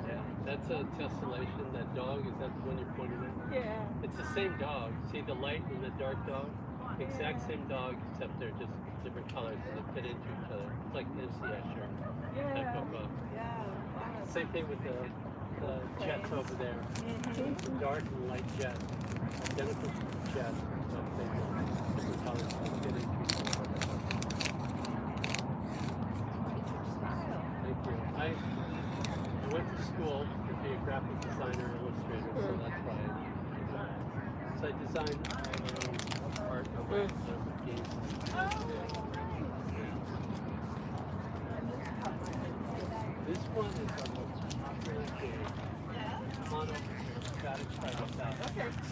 Yeah, that's a tessellation. That dog, is that the one you're pointing at? Yeah. It's the same dog. See the light and the dark dog? Exact same dog, except they're just different colors and they fit into each other. It's like an MCS shirt. Type of, same thing with the jets over there. Dark and light jets. Identical jets, but they different colors and fit into each other. Thank you. I went to school to be a graphic designer and illustrator, so that's why so I designed art of games. This one is our most popular game. Monochromatic style.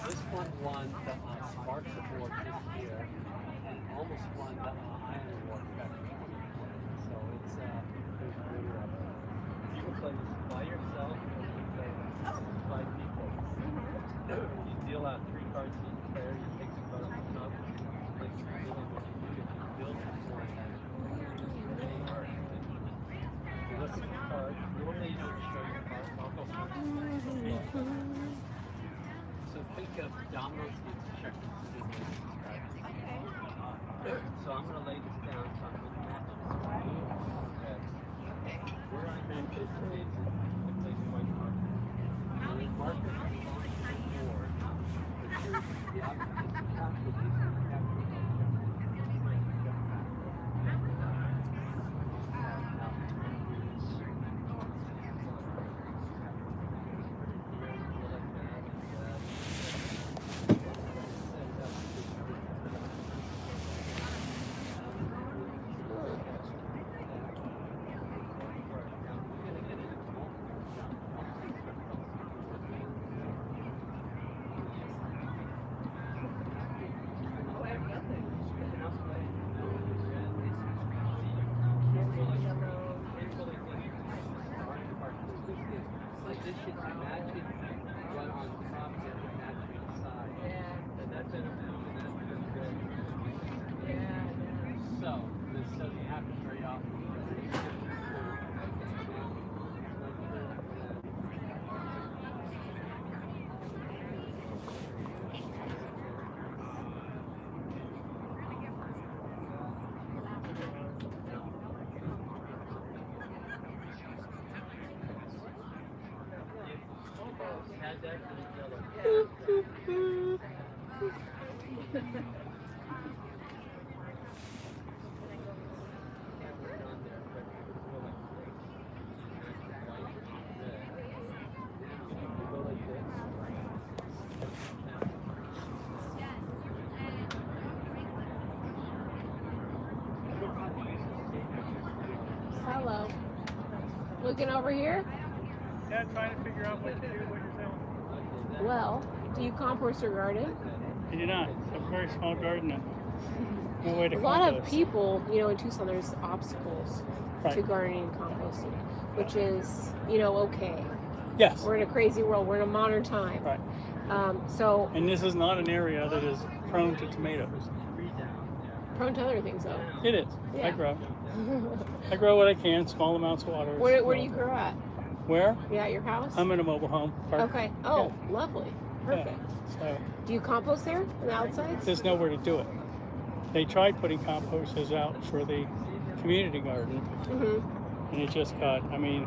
This one won the Sparks Award this year, and almost won the Iron Award back in 2020. So it's really you can play this by yourself, or you can play with 5 people. You deal out 3 cards to each player, you take the card off the top, place it in, and what you do is you build beforehand. You look at the card, normally you don't show your card, I'll go first. So think of dominoes against checkers. So I'm going to lay this down, so I'm going to match this blue and red. Where I make this is I place white marker. And the marker is on the board. But here's the opposite. The capture these and the capture those. So, this doesn't happen very often. Add that to the yellow. Go like this. Hello. Looking over here? Yeah, trying to figure out what to do, what you're selling. Well, do you compost your garden? I do not. It's a very small garden and no way to A compost. lot of people, you know, in Tucson, there's obstacles to Right. gardening and composting, which is, you know, okay. Yes. We're in a crazy world. We're in a modern time. Right. So And this is not an area that is prone to tomatoes. prone to other things, though. It is. Yeah. I grow. I grow what I can, small amounts of water. Where do you grow at? Where? Yeah, at your house? I'm in a mobile home park. Okay. Oh, lovely. Perfect. Yeah. So Do you compost there on the outsides? there's nowhere to do it. They tried putting composters out for the community garden, Mm-hmm. and it just got, I mean,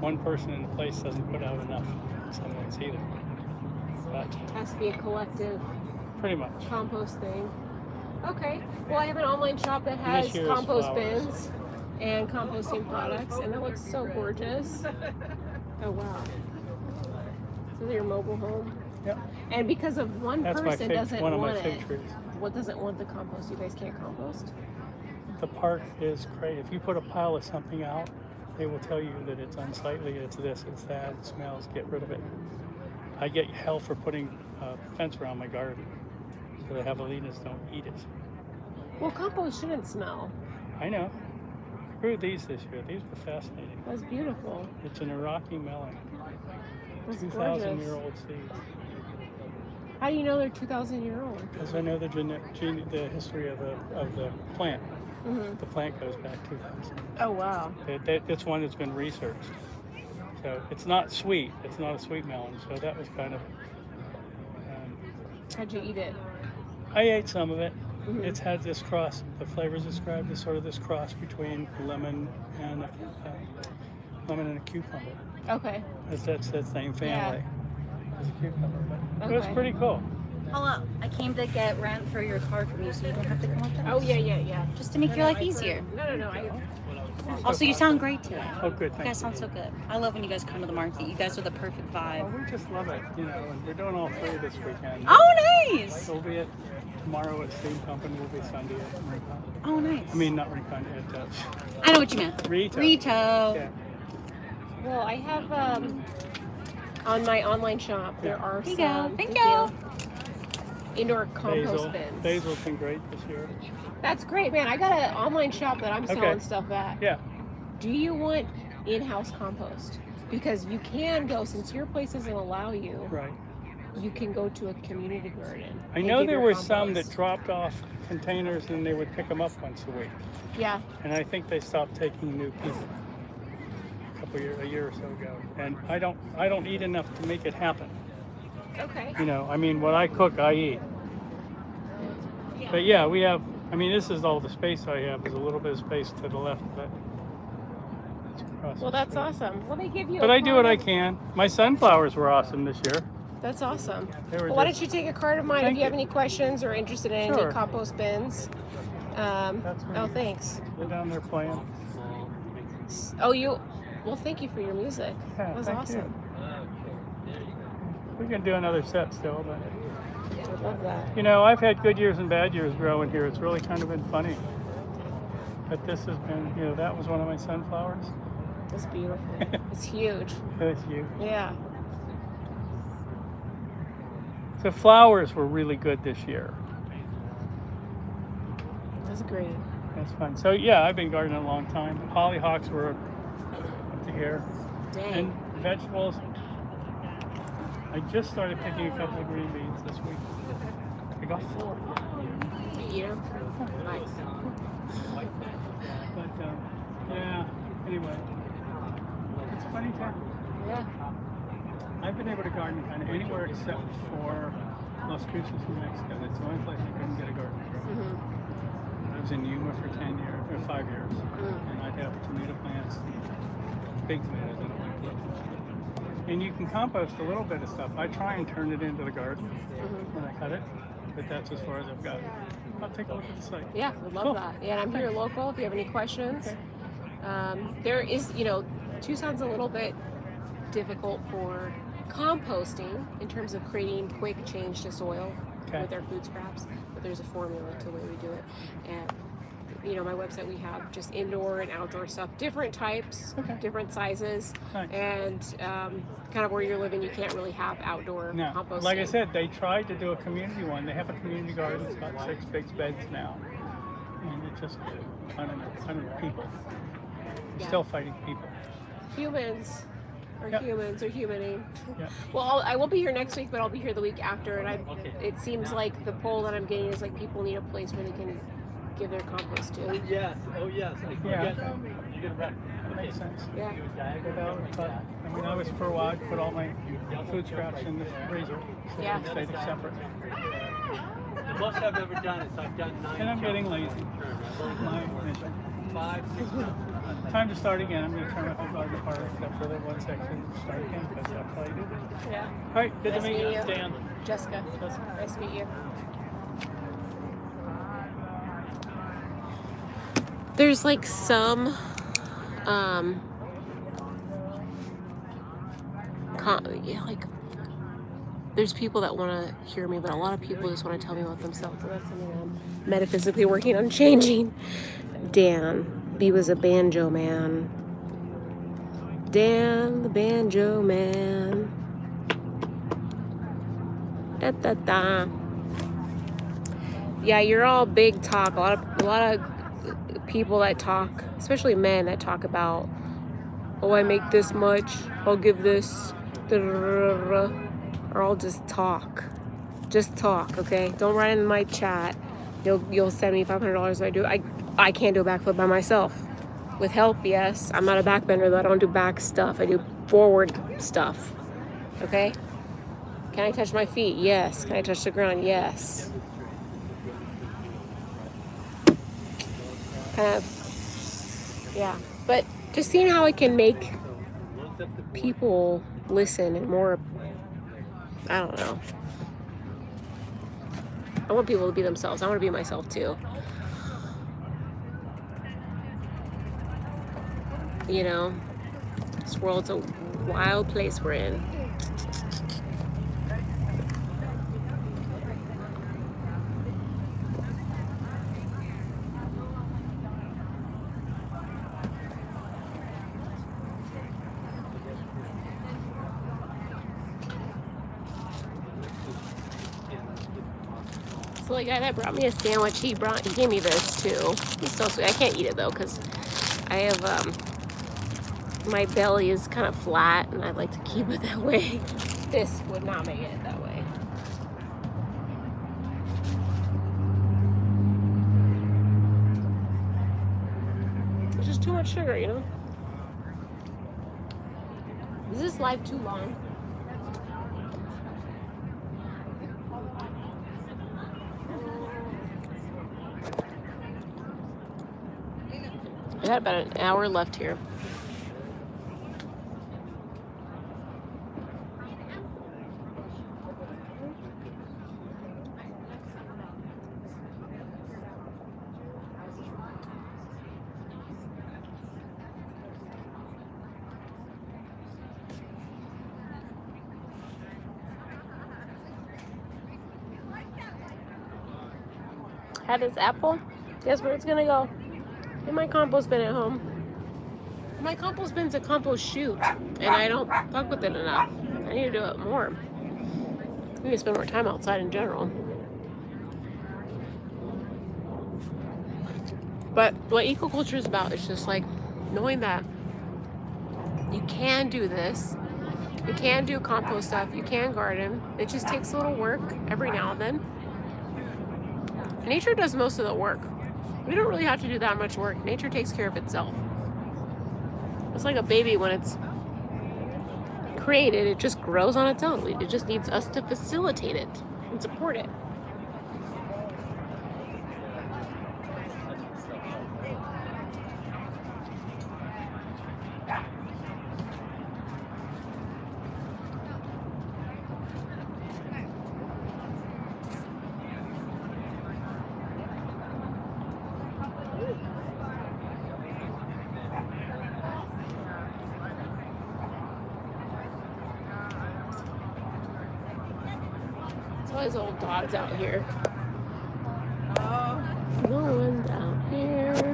one person in the place doesn't put out enough in some ways either. But Has to be a collective pretty much. compost thing. Okay. Well, I have an online shop that And has this year's compost flowers. bins and composting products, and it looks so gorgeous. Oh wow. So your mobile home. Yep. And because of one That's my person fig, doesn't one of my want fig it, trees. what doesn't want the compost? You guys can't compost? The park is great. If you put a pile of something out, they will tell you that it's unsightly, it's this, it's that, it smells, get rid of it. I get hell for putting a fence around my garden so the javelinas don't eat it. Well, compost shouldn't smell. I know. I grew these this year. These were fascinating. That's beautiful. It's an Iraqi melon. That's 2,000-year-old seeds. How do you know they're 2,000-year-old? Because I know the the history of the plant. Mm-hmm. The plant goes back 2,000. Oh wow. It's one that's been researched. So it's not sweet. It's not a sweet melon. So that was kind of. How'd you eat it? I ate some of it. Mhm. It's had this cross. The flavors described as sort of this cross between lemon and a cucumber. Okay. That's that same family as a cucumber. But it was Okay. pretty cool. Hello, I came to get rent for your car from you, so you don't have to come up there. Oh yeah. Just to make your life easier. No. Also, you sound great today. Oh, good. You Thank guys sound so good. I love when you guys come to the market. You guys are the perfect Well, vibe. we just love it, you know, and we're doing all three this weekend. Oh, nice! We'll be at tomorrow at Steam Company. We'll be Sunday at Rincon. Oh, nice. I mean, not Rincon, at I know what you meant. Rito. Rito. Yeah. Well, I have on my online shop there are Here you go. some Thank you. indoor compost Basil. bins. Basil's been great this year. That's great, man. I got an online shop that I'm selling Okay. stuff at. Yeah. Do you want in-house compost? Because you can go, since your place doesn't allow you, Right. you can go to a community garden. I and know give there your were some that compost. dropped off containers and they would pick them up once a week. Yeah. And I think they stopped taking new people a year or so ago. And I don't eat enough to make it happen. Okay. You know, I mean, what I cook, I eat. But yeah, we have, I mean, this is all the space I have. There's a little bit of space to the left, but it's across Well, the that's street. awesome. Well, they give you. But a I do what I card. can. My sunflowers were awesome this year. That's awesome. They were Well, why just- don't you take a card of mine Thank if you have you. any questions or interested in Sure. any compost bins. That's Oh, me. thanks. They're down there playing. Oh, you. Well, thank you for your music. Yeah, That was thank awesome. We can do another set still, but I love that. you know, I've had good years and bad years growing here. It's really kind of been funny. But this has been, you know, that was one of my sunflowers. It's beautiful. It's huge. That's you. Yeah. The flowers were really good this year. That's great. That's fun. So yeah, I've been gardening a long time. Hollyhocks were up to here. Dang. And vegetables. I just started picking a couple of green beans this week. I got 4. You eat 'em? Nice. But yeah, anyway. It's a funny time. Yeah. I've been able to garden kind of anywhere except for Las Cruces, New Mexico. That's the only place I couldn't get a garden from. Mm-hmm. I was in Yuma for 5 years, Mm. and I'd have tomato plants, big tomatoes, I don't like little. And you can compost a little bit of stuff. I try and turn it into the garden Mm-hmm. when I cut it, but that's as far as I've got. I'll take a look at the site. Yeah, would love Cool. that. Yeah, and I'm here local if you have any questions. Okay. There is, you know, Tucson's a little bit difficult for composting in terms of creating quick change to soil Okay. with our food scraps, but there's a formula to the way we do it. And my website, we have just indoor and outdoor stuff, different types, Okay. different sizes, Nice. and kind of where you're living, you can't really have outdoor No, composting. like I said, they tried to do a community one. They have a community garden. It's got 6 big beds now, and it's just 100 people. Yeah. Still fighting people. Humans are Yep. humans are humaning. Yep. Well, I won't be here next week, but I'll be here the week after, and it seems like the poll that I'm getting is like people need a place where they can give their compost to. Yes. Oh, yes. Yeah. You get right. That makes sense. Yeah. I was for a while, I put all my food scraps in the freezer, so Yeah. they stay separate. The most I've ever done is I've done 9. And I'm getting lazy. Culturr. My mission. 5, 6 jobs. Time to start again. I'm going to turn off the garden part except for the one section and start again because that's how I do it. Yeah. All right, good Nice to meet you, meeting you. Dan. Jessica. Nice to meet you. There's like some there's people that want to hear me, but a lot of people just want to tell me about themselves, so that's something I'm metaphysically working on changing. Dan, he was a banjo man. Dan the banjo man. Da da da. Yeah, you're all big talk. A lot of people that talk, especially men that talk about, oh, I make this much, I'll give this, or all just talk. Just talk, okay? Don't write in my chat. You'll send me $500 if I do. I can't do a backflip by myself. With help, yes. I'm not a backbender though. I don't do back stuff. I do forward stuff. Okay? Can I touch my feet? Yes. Can I touch the ground? Yes. Kind of, yeah. But just seeing how I can make people listen and more, I don't know. I want people to be themselves. I want to be myself too. You know, this world's a wild place we're in. So the guy that brought me a sandwich, he gave me this too. He's so sweet. I can't eat it though because I have my belly is kind of flat and I like to keep it that way. This would not make it that way. It's just too much sugar, you know? Is this live too long? I got about an hour left here. Had this apple. Guess where it's gonna go? In my compost bin at home. My compost bin's a compost chute, and I don't fuck with it enough. I need to do it more. I need to spend more time outside in general. But what eco-culture is about is just like knowing that you can do this. You can do compost stuff. You can garden. It just takes a little work every now and then. Nature does most of the work. We don't really have to do that much work. Nature takes care of itself. It's like a baby when it's created, it just grows on its own. It just needs us to facilitate it and support it. There's old dogs out here. No one's out here.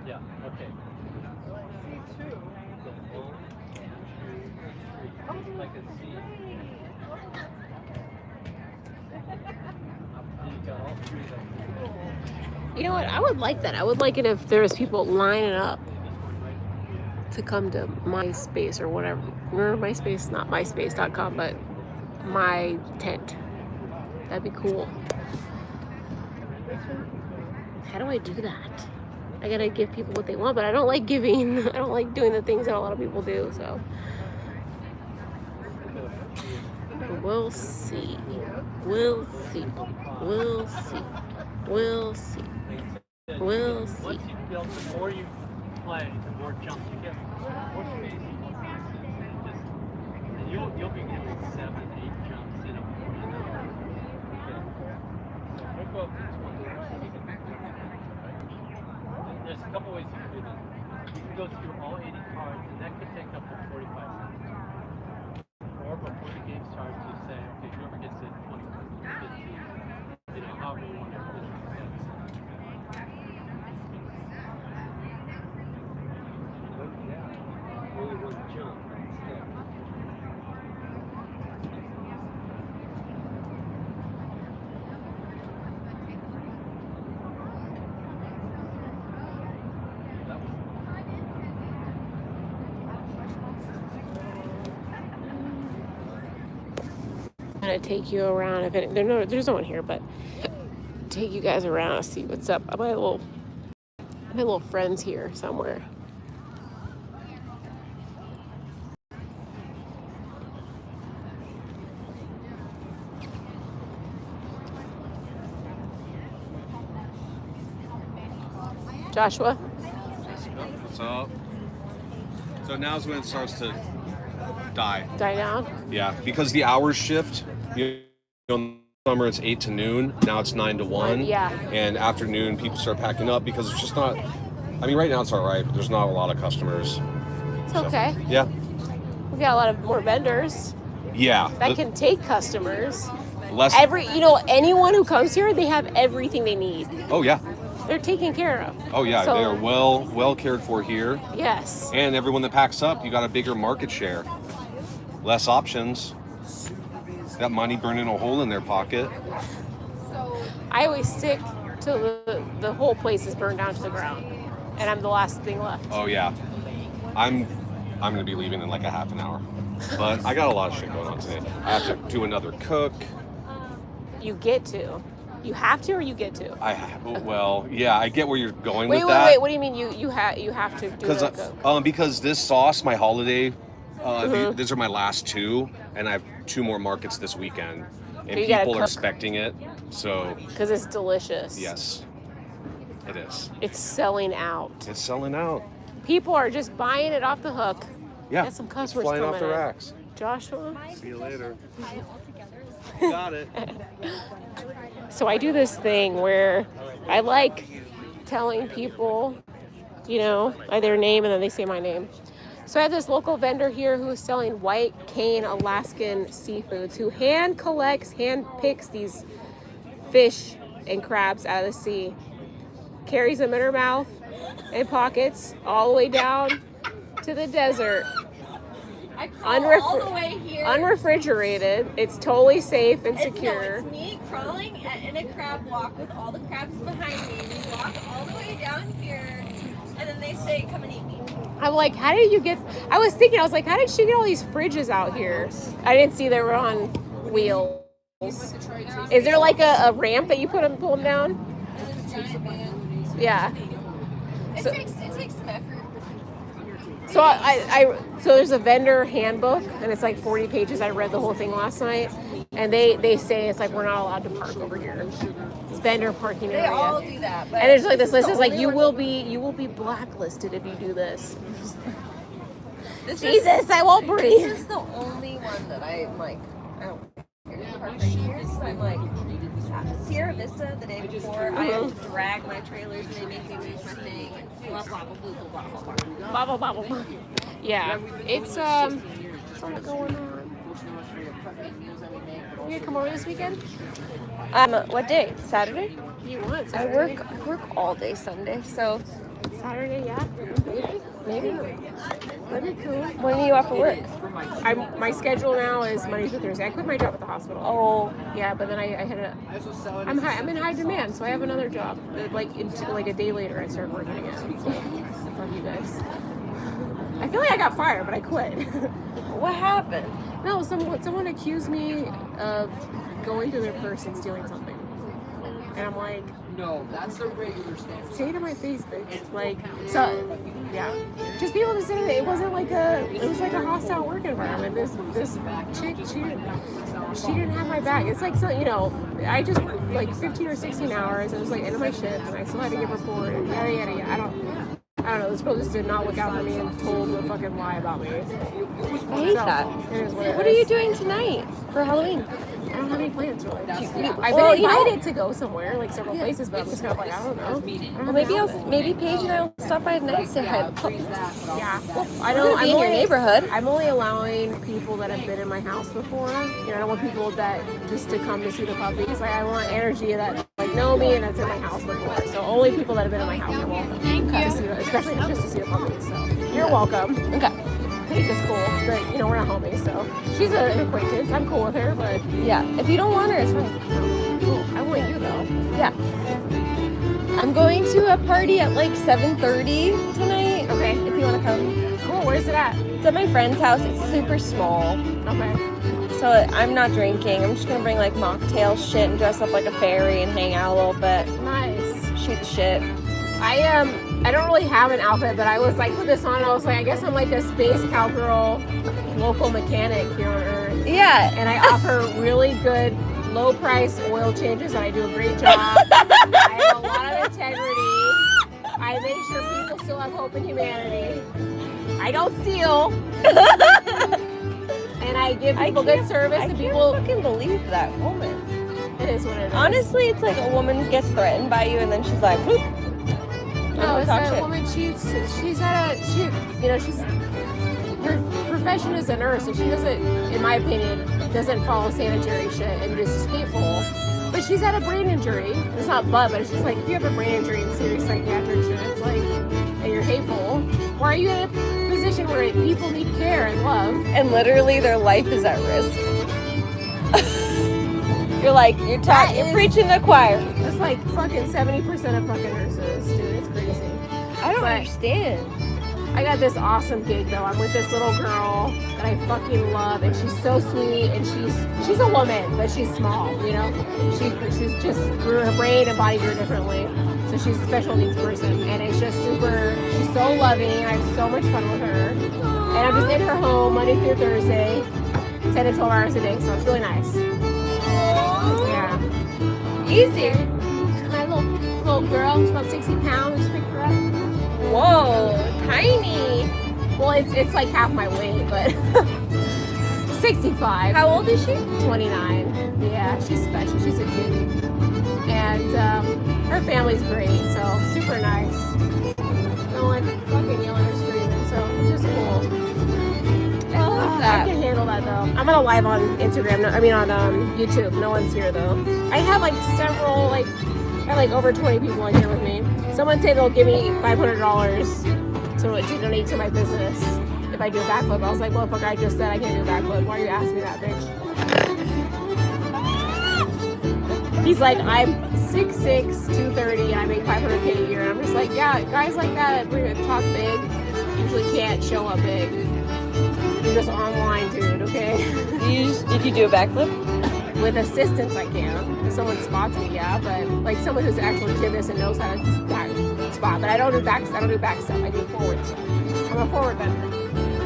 Yeah, okay. Like a C. You got all three of them. You know what? I would like that. I would like it if there was people lining up to come to MySpace or whatever. Remember MySpace? Not MySpace.com, but my tent. That'd be cool. How do I do that? I gotta give people what they want, but I don't like giving. I don't like doing the things that a lot of people do, so. We'll see. We'll see. We'll see. We'll see. We'll see. Once you build, the more you play, the more jumps you get. More space, more pieces. And you'll be getting 7, 8 jumps in a minute. We'll go up to 20. There's a couple ways you can do this. You can go through all 80 cards, and that could take up to 45 minutes. Or before the game starts, you say, okay, whoever gets it, 20, 15, however you want to do it. Only one jump instead. I'm gonna take you around. If there's no one here, but take you guys around and see what's up. My little friends here somewhere. Joshua? What's up? So now's when it starts to die. Die down? Yeah, because the hours shift. You know, in summer it's 8 to noon. Now it's 9 to 1. Yeah. And afternoon people start packing up because it's just not. I mean, right now it's all right, but there's not a lot of customers. It's okay. Yeah. We got a lot of more vendors Yeah. that can take customers. Less. Anyone who comes here, they have everything they need. Oh yeah. They're taken care of. Oh yeah. So- They are well cared for here. Yes. And everyone that packs up, you got a bigger market share. Less options. Got money burning a hole in their pocket. I always stick till the whole place is burned down to the ground, and I'm the last thing left. Oh yeah. I'm gonna be leaving in like a half an hour. But I got a lot of shit going on today. I have to do another cook. You get to. You have to, or you get to. Well, yeah, I get where you're going Wait, with wait, that. wait. What do you mean you have to do the cook? Because this sauce, my holiday, these are my last 2, and I have 2 more markets this weekend, and you gotta people are cook. expecting it. So Because it's delicious. yes, it is. It's selling out. It's selling out. People are just buying it off the hook. Yeah, Got some it's customers flying off coming the in. racks. Joshua. See you later. Got it. So I do this thing where I like telling people, their name, and then they say my name. So I have this local vendor here who is selling white cane Alaskan seafoods, who hand picks these fish and crabs out of the sea, carries them in her mouth and pockets all the way down to the desert. I crawl all the way here. Unrefrigerated. It's totally safe and No, secure. it's me crawling in a crab walk with all the crabs behind me. We walk all the way down here, and then they say, "Come and eat me." I'm like, how did she get all these fridges out here? I didn't see they were on wheels. Is there like a ramp that you pull them down? Yeah. It takes some effort. So so there's a vendor handbook, and it's like 40 pages. I read the whole thing last night, and they say it's like we're not allowed to park over here. It's vendor parking area. They all do that. But And there's like this list is like you will be blacklisted if you do this. Jesus, I won't breathe. This is the only one that I'm like, I don't park right here. So I'm like, Sierra Vista the day before, I have to drag my trailers and they make me move my thing. Blah, blah, blah, blah, blah, blah, blah. Blah, blah, blah, blah. Yeah, it's sort of going on. You gonna come over this weekend? What day? Saturday? You want I Saturday? work all day Sunday, so Saturday, yeah. Maybe. That'd be cool. when are you off of work? My schedule now is Monday through Thursday. I quit my job at the hospital. Oh, Yeah, but then I had I'm in high demand, so I have another job. Like a day later, I started working again. So fuck you guys. I feel like I got fired, but I quit. what happened? No, someone accused me of going through their purse and stealing something, and I'm like, No, that's a regular standard. say it to my face, bitch. Like, so, yeah. Just people to say that it wasn't like it was like a hostile work environment. This chick, she didn't have my back. It's like, so, you know, I just worked like 15 or 16 hours. It was like end of my shift, and I still had to give a report, and yada, yada, yada. I don't know, this girl just did not look out for me and told a fucking lie about me. I hate that. It is what it What is. are you doing tonight for Halloween? I don't have any plans really. I've Well, been you know- invited to go somewhere, like several places, but I'm just kind of like, I don't know. Well, maybe Paige and I will stop by tonight and say hi to the puppies. Yeah. Well, I don't be in your neighborhood. I'm only allowing people that have been in my house before. You know, I don't want people that just to come to see the puppies. Like, I want energy that like know me and that's in my house before. So only people that have been in my house are welcome. To see the, especially just to see the puppies. So you're welcome. Okay. Paige is cool, but you know we're not homies, so she's an acquaintance. I'm cool with her, but Yeah. If you don't want her, it's fine. cool. I want you though. Yeah. I'm going to a party at like 7:30 tonight. Okay. If you want to come. Cool. Where's it at? It's at my friend's house. It's super small. Okay. So I'm not drinking. I'm just going to bring like mocktail shit and dress up like a fairy and hang out a little bit. Nice. Shoot the shit. I don't really have an outfit, but I was like, put this on, and I was like, I guess I'm like a space cowgirl local mechanic here on Earth. Yeah. And I offer really good low price oil changes, and I do a great job. I have a lot of integrity. I make sure people still have hope in humanity. I don't steal. And I give people good service, I and can't people. fucking believe that woman. It is what it is. Honestly, it's like a woman gets threatened by you and then she's like, whoop. No, it's talk a shit. woman. She's her profession is a nurse, and she doesn't, in my opinion, doesn't follow sanitary shit and just is hateful. But she's had a brain injury. It's not but it's just like if you have a brain injury and serious psychiatric shit, it's like, and you're hateful. Why are you in a position where people need care and love? And literally their life is at risk. You're like, you're preaching the choir. It's like fucking 70% of fucking nurses, dude. It's crazy. I don't But- understand. I got this awesome gig though. I'm with this little girl that I fucking love, and she's so sweet, and she's a woman, but she's small, you know. She's just grew her brain and body grew differently, so she's a special needs person, and it's just super. She's so loving. I have so much fun with her, and I'm just in her home Monday through Thursday, 10 to 12 hours a day, so it's really nice. Yeah. Easy. My little girl, she's about 60 pounds. Just picked her up. Whoa, tiny. Well, it's like half my weight, but 65. How old is she? 29. Yeah, she's special. She's a cutie. And her family's great, so super nice. No one fucking yelling or screaming, so it's just cool. I love that. I can handle that though. I'm gonna live on Instagram. On YouTube. No one's here though. I have like several I have like over 20 people in here with me. Someone said they'll give me $500 to donate to my business if I do a backflip. I was like, motherfucker, I just said I can't do a backflip. Why are you asking me that, bitch? He's like, I'm 6'6", 230, and I make $500K a year. And I'm just like, yeah, guys like that talk big usually can't show up big. You're just online, dude, okay? Did you do a backflip? With assistance, I can. If someone spots me, yeah, but like someone who's actually gymnast and knows how to spot. But I don't do back stuff. I do forward stuff. I'm a forward bender.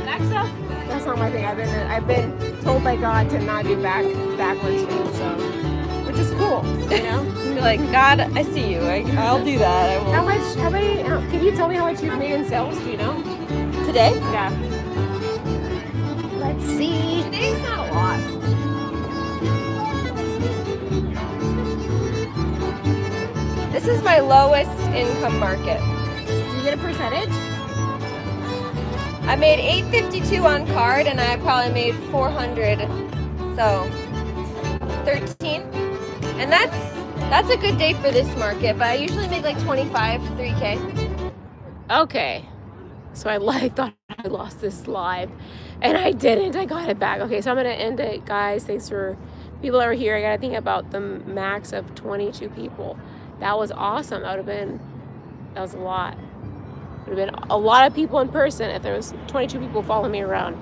Back stuff? That's not my thing. I've been told by God to not do backwards shit, so which is cool, you know. You're like, God, I see you. I'll do that. I won't. How many? Can you tell me how much you've made in sales? Do you know? Today? Yeah. Let's see. Today's not a lot. This is my lowest income market. Do you get a percentage? I made $852 on card, and I probably made 400. So 13, and that's a good day for this market. But I usually make like 25, 3K. Okay, so I thought I lost this live, and I didn't. I got it back. Okay, so I'm gonna end it, guys. Thanks for people that were here. I gotta think about the max of 22 people. That was awesome. That was a lot. Would have been a lot of people in person if there was 22 people following me around.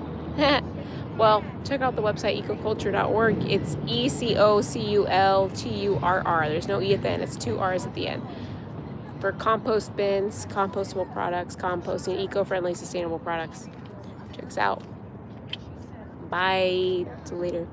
Well, check out the website ecoculturr.org. It's ECOCULTURR. There's no E at the end. It's 2 R's at the end. For compost bins, compostable products, composting, eco-friendly, sustainable products. Check us out. Bye. Till later.